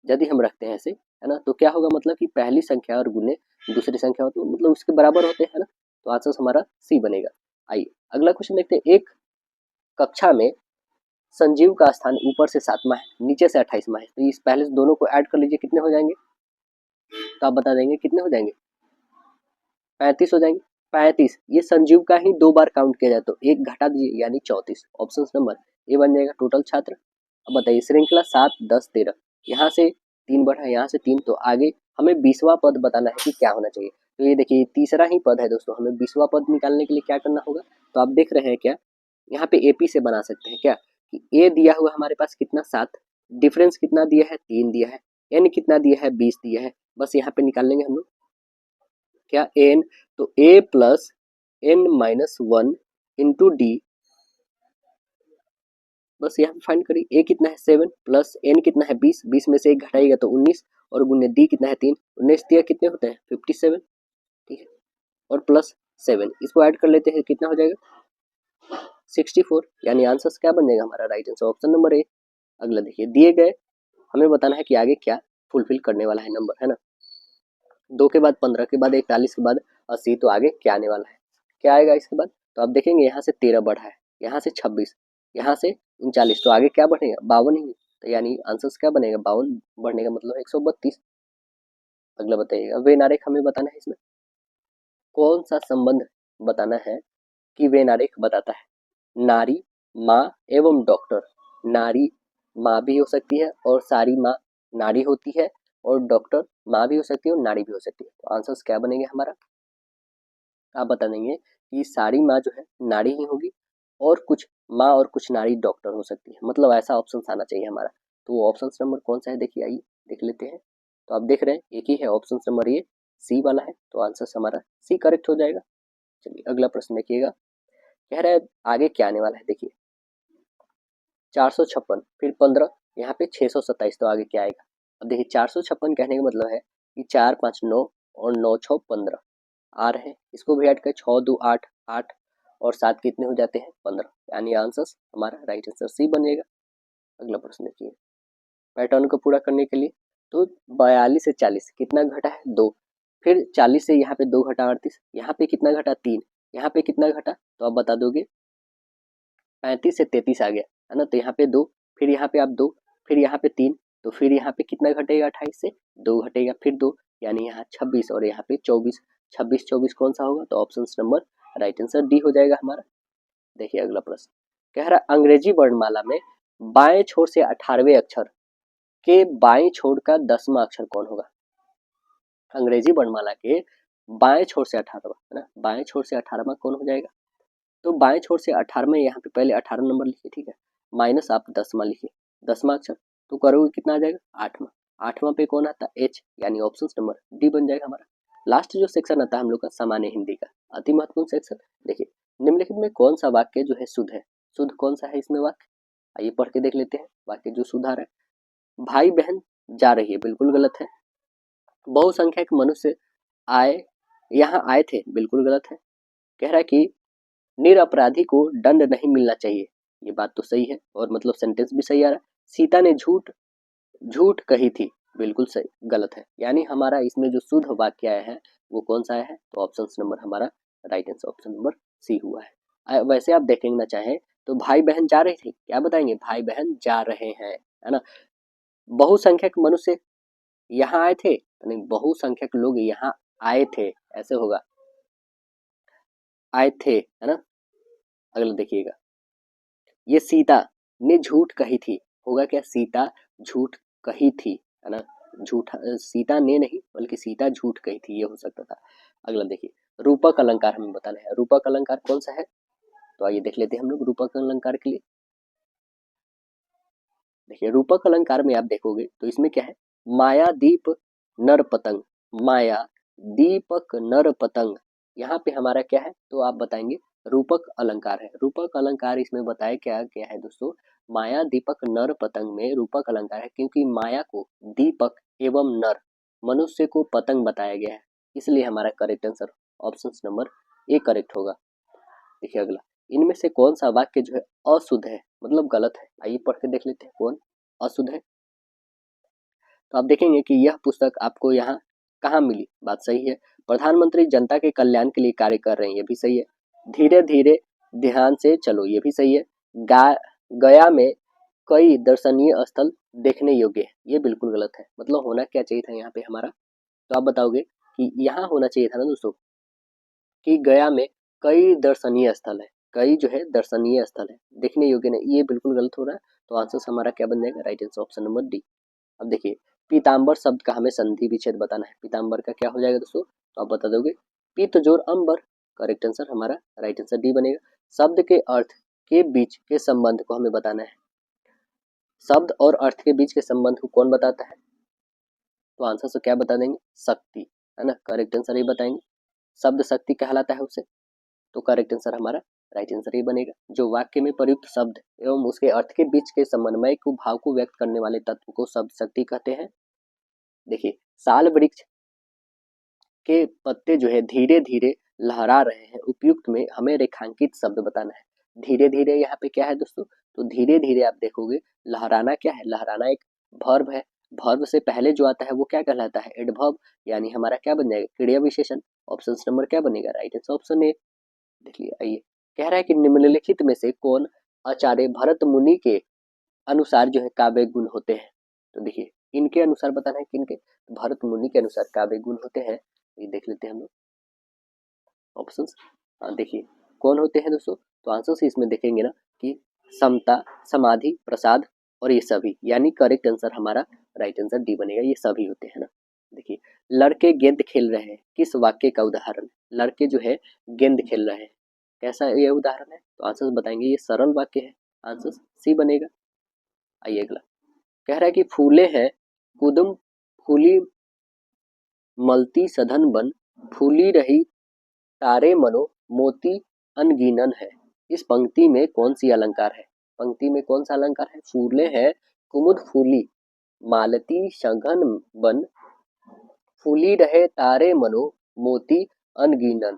यदि हम रखते हैं ऐसे, है ना, तो क्या होगा? मतलब कि पहली संख्या और गुने दूसरी संख्या तो मतलब उसके बराबर होते हैं ना। तो आंसर हमारा सी बनेगा। आइए अगला क्वेश्चन देखते हैं। एक कक्षा में संजीव का स्थान ऊपर से 7वां है, नीचे से 28वां है, तो इस पहले से दोनों को ऐड कर लीजिए, कितने हो जाएंगे? तो आप बता देंगे कितने हो जाएंगे? 35 हो जाएंगे। 35 ये संजीव का ही 2 बार काउंट किया जाए तो एक घटा दीजिए यानी 34। ऑप्शन नंबर ए बन जाएगा टोटल छात्र। अब बताइए श्रृंखला 7, 10, 13, यहाँ से 3 बढ़ा, यहाँ से 3, तो आगे हमें 20वां पद बताना है कि क्या होना चाहिए। तो ये देखिए तीसरा ही पद है दोस्तों, हमें 20वां पद निकालने के लिए क्या करना होगा? तो आप देख रहे हैं क्या यहाँ पे एपी से बना सकते हैं क्या कि ए दिया हुआ हमारे पास कितना? 7, डिफरेंस कितना दिया है? 3 दिया है, n कितना दिया है 20 दिया है, बस यहाँ पे निकाल लेंगे हम लोग क्या n, तो a plus n minus 1 into D, बस यहाँ पे फाइंड करिए a कितना है 7 प्लस n कितना है 20, 20 में से एक घटाइएगा तो 19 और गुने d कितना है 3, 19 दिया कितने होते हैं 57, ठीक है, और प्लस 7 इसको ऐड कर लेते हैं कितना हो जाएगा 64, यानी आंसर क्या बन जाएगा हमारा राइट आंसर ऑप्शन नंबर ए। अगला देखिए दिए गए हमें बताना है कि आगे क्या फुलफिल करने वाला है नंबर, है ना, 2 के बाद 15 के बाद 41 के बाद 80, तो आगे क्या आने वाला है, क्या आएगा इसके बाद, तो आप देखेंगे यहाँ से 13 बढ़ा है, यहाँ से 26, यहाँ से 39, तो आगे क्या बढ़ेगा 52 ही, तो यानी आंसर क्या बनेगा 52 बढ़ने का मतलब 132। अगला बताइएगा वेन आरेख हमें बताना है, इसमें कौन सा संबंध बताना है कि वेन आरेख बताता है नारी, माँ एवं डॉक्टर, नारी माँ भी हो सकती है और सारी माँ नारी होती है, और डॉक्टर माँ भी हो सकती है और नारी भी हो सकती है, तो आंसर क्या बनेगा हमारा, आप बता देंगे कि सारी माँ जो है नारी ही होगी और कुछ माँ और कुछ नारी डॉक्टर हो सकती है, मतलब ऐसा ऑप्शन आना चाहिए हमारा, तो वो ऑप्शन नंबर कौन सा है देखिए, आइए देख लेते हैं। तो आप देख रहे हैं एक ही है ऑप्शन नंबर ये सी वाला है, तो आंसर हमारा सी करेक्ट हो जाएगा। चलिए अगला प्रश्न देखिएगा, कह रहा है आगे क्या आने वाला है, देखिए 456 फिर 15 यहाँ पे 627, तो आगे क्या आएगा, अब देखिए 456 कहने का मतलब है कि 4 5 9 और 9 6 15 आ रहे हैं, इसको भी ऐड कर 6 2 8 8 और 7 कितने हो जाते हैं 15, यानी आंसर हमारा राइट आंसर सी बनेगा। अगला प्रश्न देखिए, पैटर्न को पूरा करने के लिए तो 42 से 40 कितना घटा है 2, फिर 40 से यहाँ पे 2 घटा 38, यहाँ पे कितना घटा 3, यहाँ पे कितना घटा, तो आप बता दोगे 35 से 33 आ गया है ना, तो यहाँ पे 2, फिर यहाँ पे आप 2, फिर यहाँ पे 3, तो फिर यहाँ पे कितना घटेगा 28 से 2 घटेगा फिर 2, यानी यहाँ 26 और यहाँ पे 24, 26 24 कौन सा होगा, तो option number right answer D हो जाएगा हमारा। देखिए अगला प्रश्न कह रहा है अंग्रेजी वर्णमाला में बाएं छोर से 18वें अक्षर के बाएं छोर का 10वां अक्षर कौन होगा, अंग्रेजी वर्णमाला के बाएं छोर से 18वां है ना, बाएं छोर से 18वां कौन हो जाएगा, तो बाएं छोर से 18 में यहाँ पे पहले 18 नंबर लिखिए, ठीक है, माइनस आप 10वां लिखिए, 10वां अक्षर तो करोगे कितना आ जाएगा 8वां, 8वां पे कौन आता है एच, यानी ऑप्शन नंबर डी बन जाएगा हमारा। लास्ट जो सेक्शन आता है हम लोग का सामान्य हिंदी का अति महत्वपूर्ण सेक्शन, देखिए निम्नलिखित में कौन सा वाक्य जो है शुद्ध है, शुद्ध कौन सा है इसमें वाक्य, आइए पढ़ के देख लेते हैं वाक्य जो सुधार है। भाई बहन जा रही है बिल्कुल गलत है, बहुसंख्यक मनुष्य आए यहाँ आए थे बिल्कुल गलत है, कह रहा है कि निरपराधी को दंड नहीं मिलना चाहिए, ये बात तो सही है और मतलब सेंटेंस भी सही आ रहा है। सीता ने झूठ झूठ कही थी बिल्कुल सही गलत है, यानी हमारा इसमें जो शुद्ध वाक्य आया है वो कौन सा आया है, तो ऑप्शन नंबर हमारा right answer option number C हुआ है। वैसे आप देखेंगे ना चाहे तो भाई बहन जा रहे थे, क्या बताएंगे भाई बहन जा रहे हैं, है ना, बहुसंख्यक मनुष्य यहाँ आए थे, यानी बहुसंख्यक लोग यहाँ आए थे ऐसे होगा, आए थे है ना। अगला देखिएगा ये सीता ने झूठ कही थी, होगा क्या सीता झूठ कही थी, है ना, झूठ सीता ने नहीं बल्कि सीता झूठ कही थी ये हो सकता था। अगला देखिए रूपक अलंकार हमें बताना है, रूपक अलंकार कौन सा है, तो आइए देख लेते हैं हम लोग रूपक अलंकार के लिए। देखिए रूपक अलंकार में आप देखोगे तो इसमें क्या है, माया दीप नर पतंग, माया दीपक नर पतंग, यहाँ पे हमारा क्या है, तो आप बताएंगे रूपक अलंकार है। रूपक अलंकार इसमें बताया क्या क्या है दोस्तों, माया दीपक नर पतंग में रूपक अलंकार है क्योंकि माया को दीपक एवं नर मनुष्य को पतंग बताया गया है, इसलिए हमारा correct answer option number A correct होगा। देखिए अगला इनमें से कौन सा वाक्य जो है अशुद्ध है मतलब गलत है, आइए पढ़ के देख लेते हैं कौन अशुद्ध है। तो आप देखेंगे कि यह पुस्तक आपको यहाँ कहाँ मिली, बात सही है। प्रधानमंत्री जनता के कल्याण के लिए कार्य कर रहे हैं, ये भी सही है। धीरे धीरे ध्यान से चलो, ये भी सही है। गया में कई दर्शनीय स्थल देखने योग्य है, ये बिल्कुल गलत है, मतलब होना क्या चाहिए था यहाँ पे हमारा, तो आप बताओगे कि यहाँ होना चाहिए था ना दोस्तों कि गया में कई दर्शनीय स्थल है, कई जो है दर्शनीय स्थल है देखने योग्य नहीं, ये बिल्कुल गलत हो रहा है, तो आंसर हमारा क्या बन जाएगा right answer option number D. अब देखिए पीताम्बर शब्द का हमें संधि विच्छेद बताना है, पीताम्बर का क्या हो जाएगा दोस्तों, तो आप बता दोगे पीत जोर अंबर, करेक्ट आंसर हमारा राइट आंसर डी बनेगा। शब्द के अर्थ के बीच के संबंध को हमें बताना है, शब्द और अर्थ के बीच के संबंध को कौन बताता है, तो आंसर से क्या बता देंगे, शक्ति, है ना, करेक्ट आंसर ये बताएंगे। शब्द शक्ति कहलाता है उसे, तो करेक्ट आंसर हमारा राइट आंसर ये बनेगा। जो वाक्य में प्रयुक्त शब्द एवं उसके अर्थ के बीच के समन्वय को भाव को व्यक्त करने वाले तत्व को शब्द शक्ति कहते हैं। देखिए, साल वृक्ष के पत्ते जो है धीरे धीरे लहरा रहे हैं, उपयुक्त में हमें रेखांकित शब्द बताना है। धीरे धीरे यहाँ पे क्या है दोस्तों, तो धीरे धीरे आप देखोगे लहराना क्या है, लहराना एक वर्ब है। वर्ब से पहले जो आता है वो क्या कहलाता है, एडवर्ब, यानी हमारा क्या बन जाएगा, क्रिया विशेषण। ऑप्शन नंबर क्या बनेगा, राइट आंसर ऑप्शन ए। देखिए आइए, कह रहा है कि निम्नलिखित में से कौन आचार्य भरत मुनि के अनुसार जो है काव्य गुण होते हैं। तो देखिए, इनके अनुसार बताना है, किनके, भरत मुनि के अनुसार काव्य गुण होते हैं। ये देख लेते हैं हम लोग ऑप्शंस। देखिए कौन होते हैं दोस्तों, तो आंसर से इसमें देखेंगे ना कि समता, समाधि, प्रसाद और ये सभी, यानी करेक्ट आंसर हमारा राइट आंसर डी बनेगा, ये सभी होते हैं ना। देखिए, लड़के गेंद खेल रहे हैं, किस वाक्य का उदाहरण, लड़के जो है गेंद खेल रहे हैं, कैसा ये उदाहरण है, तो आंसर बताएंगे ये सरल वाक्य है, आंसर सी बनेगा। आइए अगला, कह रहा है कि फूले हैं कुदम फूली मलती सधन बन, फूली रही तारे मनो मोती अनगिनन है। इस पंक्ति में कौन सी अलंकार है, पंक्ति में कौन सा अलंकार है, फूले हैं कुमुद फूली मालती सघन बन, फूली रहे तारे मनो मोती अनगिनन।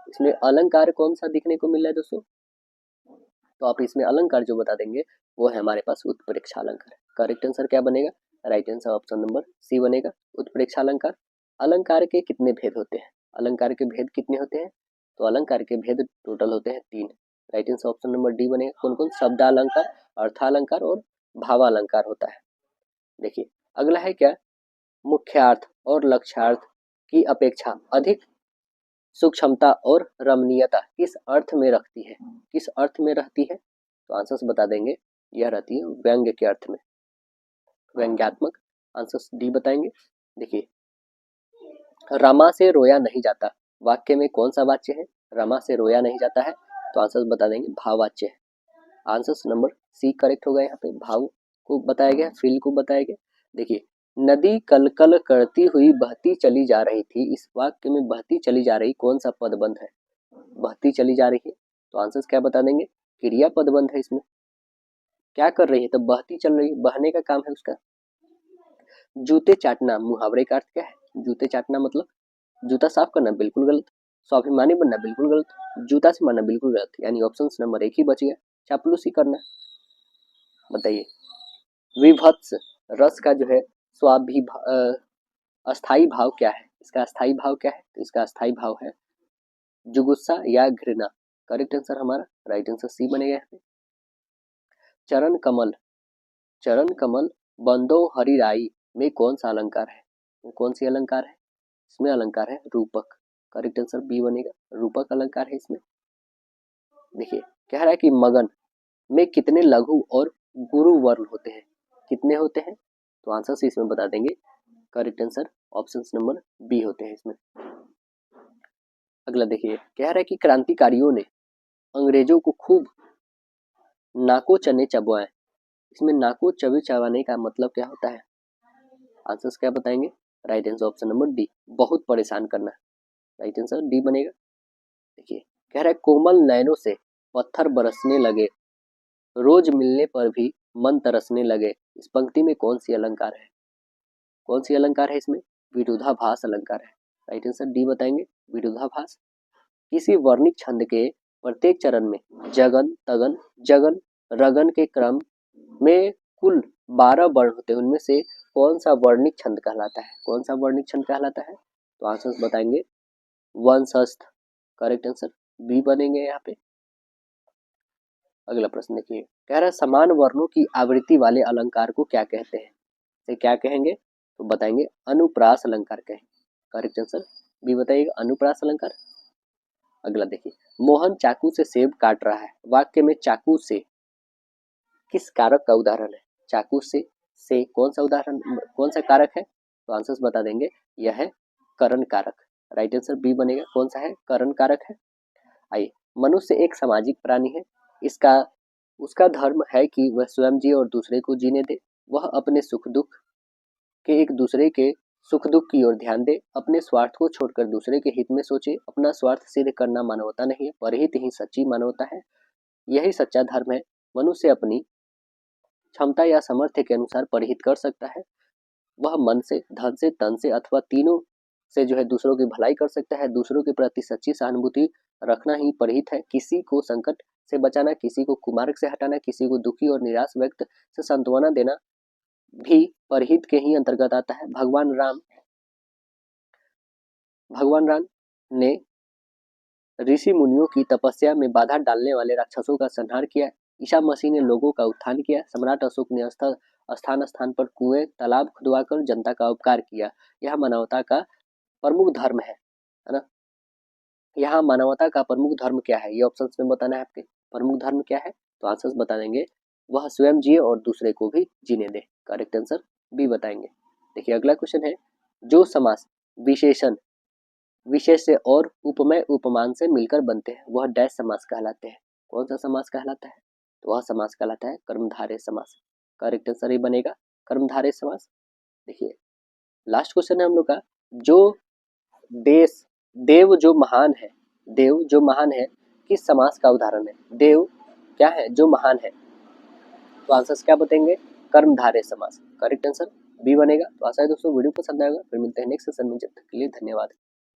इसमें अलंकार कौन सा दिखने को मिल रहा है दोस्तों, तो आप इसमें अलंकार जो बता देंगे वो है हमारे पास उत्प्रेक्षा अलंकार। करेक्ट आंसर क्या बनेगा, right answer option number C बनेगा, उत्प्रेक्षा अलंकार। अलंकार के कितने भेद होते हैं, अलंकार के भेद कितने होते हैं, तो अलंकार के भेद टोटल होते हैं 3। Right answer option number D बनेगा। कौन कौन, शब्दालंकार, अर्थालंकार और भावालंकार होता है। देखिए अगला है क्या, मुख्यार्थ और लक्ष्यार्थ की अपेक्षा अधिक सूक्ष्मता और रमणीयता किस अर्थ में रखती है, किस अर्थ में रहती है, तो आंसर्स बता देंगे, यह रहती है व्यंग्य के अर्थ में, व्यंग्यात्मक। आंसर्स डी बताएंगे। देखिए, रमा से रोया नहीं जाता, वाक्य में कौन सा वाच्य है, रमा से रोया नहीं जाता है, तो आंसर्स बता देंगे भाववाच्य है। आंसर्स नंबर सी करेक्ट होगा, यहाँ पे भाव को बताया गया, फील को बताया गया। देखिए, नदी कल कल करती हुई बहती चली जा रही थी, इस वाक्य में बहती चली जा रही कौन सा पदबंध है, बहती चली जा रही है, तो आंसर्स क्या बता देंगे, क्रिया पदबंध है। इसमें क्या कर रही है, तो बहती चल रही है, बहने का काम है उसका। जूते चाटना, मुहावरे का अर्थ क्या है, जूते चाटना मतलब जूता साफ करना, बिल्कुल गलत। स्वाभिमानी बनना, बिल्कुल गलत। जूता से मारना, बिल्कुल गलत, यानी ऑप्शन नंबर एक ही बच गया, चापलूसी करना। बताइए, विभत्स रस का जो है अस्थाई भाव क्या है, इसका अस्थाई भाव क्या है, तो इसका अस्थाई भाव है जुगुस्सा या घृणा। करेक्ट आंसर हमारा राइट आंसर सी बनेगा यहाँ पे। चरण कमल, चरण कमल बंदो हरिराई में कौन सा अलंकार है, कौन सी अलंकार है, इसमें अलंकार है रूपक। करेक्ट आंसर बी बनेगा, रूपक अलंकार है इसमें। देखिए, कह रहा है कि मगन में कितने लघु और गुरु वर्ण होते हैं, कितने होते हैं, तो आंसर से इसमें बता देंगे, correct answer option number B होते हैं इसमें। अगला देखिए, कह रहा है कि क्रांतिकारियों ने अंग्रेजों को खूब नाको चने चबवाए, इसमें नाको चबे चबाने का मतलब क्या होता है, आंसर्स क्या बताएंगे, right answer option number D, बहुत परेशान करना, राइट आंसर डी बनेगा। देखिए, कह रहा है कोमल नयनों से पत्थर बरसने लगे, रोज मिलने पर भी मन तरसने लगे, इस पंक्ति में कौन सी अलंकार है, कौन सी अलंकार है इसमें, विरोधाभास अलंकार है, राइट आंसर डी बताएंगे, विरोधाभास। किसी वर्णिक छंद के प्रत्येक चरण में जगन तगन जगन रगन के क्रम में कुल 12 वर्ण होते हैं, उनमें से कौन सा वर्णिक छंद कहलाता है, कौन सा वर्णिक छंद कहलाता है, तो आंसर बताएंगे वंशस्थ। करेक्ट आंसर बी बनेंगे यहाँ पे। अगला प्रश्न देखिए, कह रहा है समान वर्णों की आवृत्ति वाले अलंकार को क्या कहते हैं, से क्या कहेंगे, तो बताएंगे अनुप्रास अलंकार कहेंगे। करेक्ट आंसर बी बताइएगा, अनुप्रास अलंकार। अगला देखिए, मोहन चाकू से सेब काट रहा है, वाक्य में चाकू से किस कारक का उदाहरण है, चाकू से कौन सा उदाहरण, कौन सा कारक है, तो आंसर्स बता देंगे, यह है करण कारक। राइट आंसर बी बनेगा, कौन सा है, करण कारक है। आइए, मनुष्य एक सामाजिक प्राणी है, इसका उसका धर्म है कि वह स्वयं जिए और दूसरे को जीने दे, वह अपने सुख दुख कि एक दूसरे के सुख दुख की ओर ध्यान दे, अपने स्वार्थ को छोड़कर दूसरे के हित में सोचे। अपना स्वार्थ सिद्ध करना मानवता नहीं है, परहित ही सच्ची मानवता है। यही सच्चा धर्म है। मनुष्य अपनी क्षमता या सामर्थ्य के अनुसार परहित कर सकता है। वह मन से, धन से, तन से अथवा तीनों से जो है दूसरों की भलाई कर सकता है। दूसरों के प्रति सच्ची सहानुभूति रखना ही परहित है। किसी को संकट से बचाना, किसी को कुमार्ग से हटाना, किसी को दुखी और निराश व्यक्त से सांत्वना देना भी परहित के ही अंतर्गत आता है। भगवान राम ने ऋषि मुनियों की तपस्या में बाधा डालने वाले राक्षसों का संहार किया। ईसा मसीह ने लोगों का उत्थान किया। सम्राट अशोक ने स्थान स्थान पर कुएं तालाब खुदवाकर जनता का उपकार किया। यह मानवता का प्रमुख धर्म है ना। यहाँ मानवता का प्रमुख धर्म क्या है, ये ऑप्शन में बताना है आपके। प्रमुख धर्म क्या है, तो आंसर बता देंगे, वह स्वयं जिए और दूसरे को भी जीने दे। करेक्ट आंसर बी बताएंगे। देखिए अगला क्वेश्चन है, जो समास विशेषण विशेष से और उपमेय उपमान से मिलकर बनते हैं वह डैश समास कहलाते हैं। कौन सा समास कहलाता है, तो वह समास कहलाता है कर्मधारय समास। करेक्ट आंसर ये बनेगा कर्मधारय समास। देखिए लास्ट क्वेश्चन है हम लोग का, जो देश देव जो महान है, देव जो महान है किस समास का उदाहरण है। देव क्या है, जो महान है, तो आंसर क्या बताएंगे, कर्मधारय समास। करेक्ट आंसर बी बनेगा। तो आशा है दोस्तों वीडियो पसंद आएगा। फिर मिलते हैं नेक्स्ट सेशन में, जब तक के लिए धन्यवाद।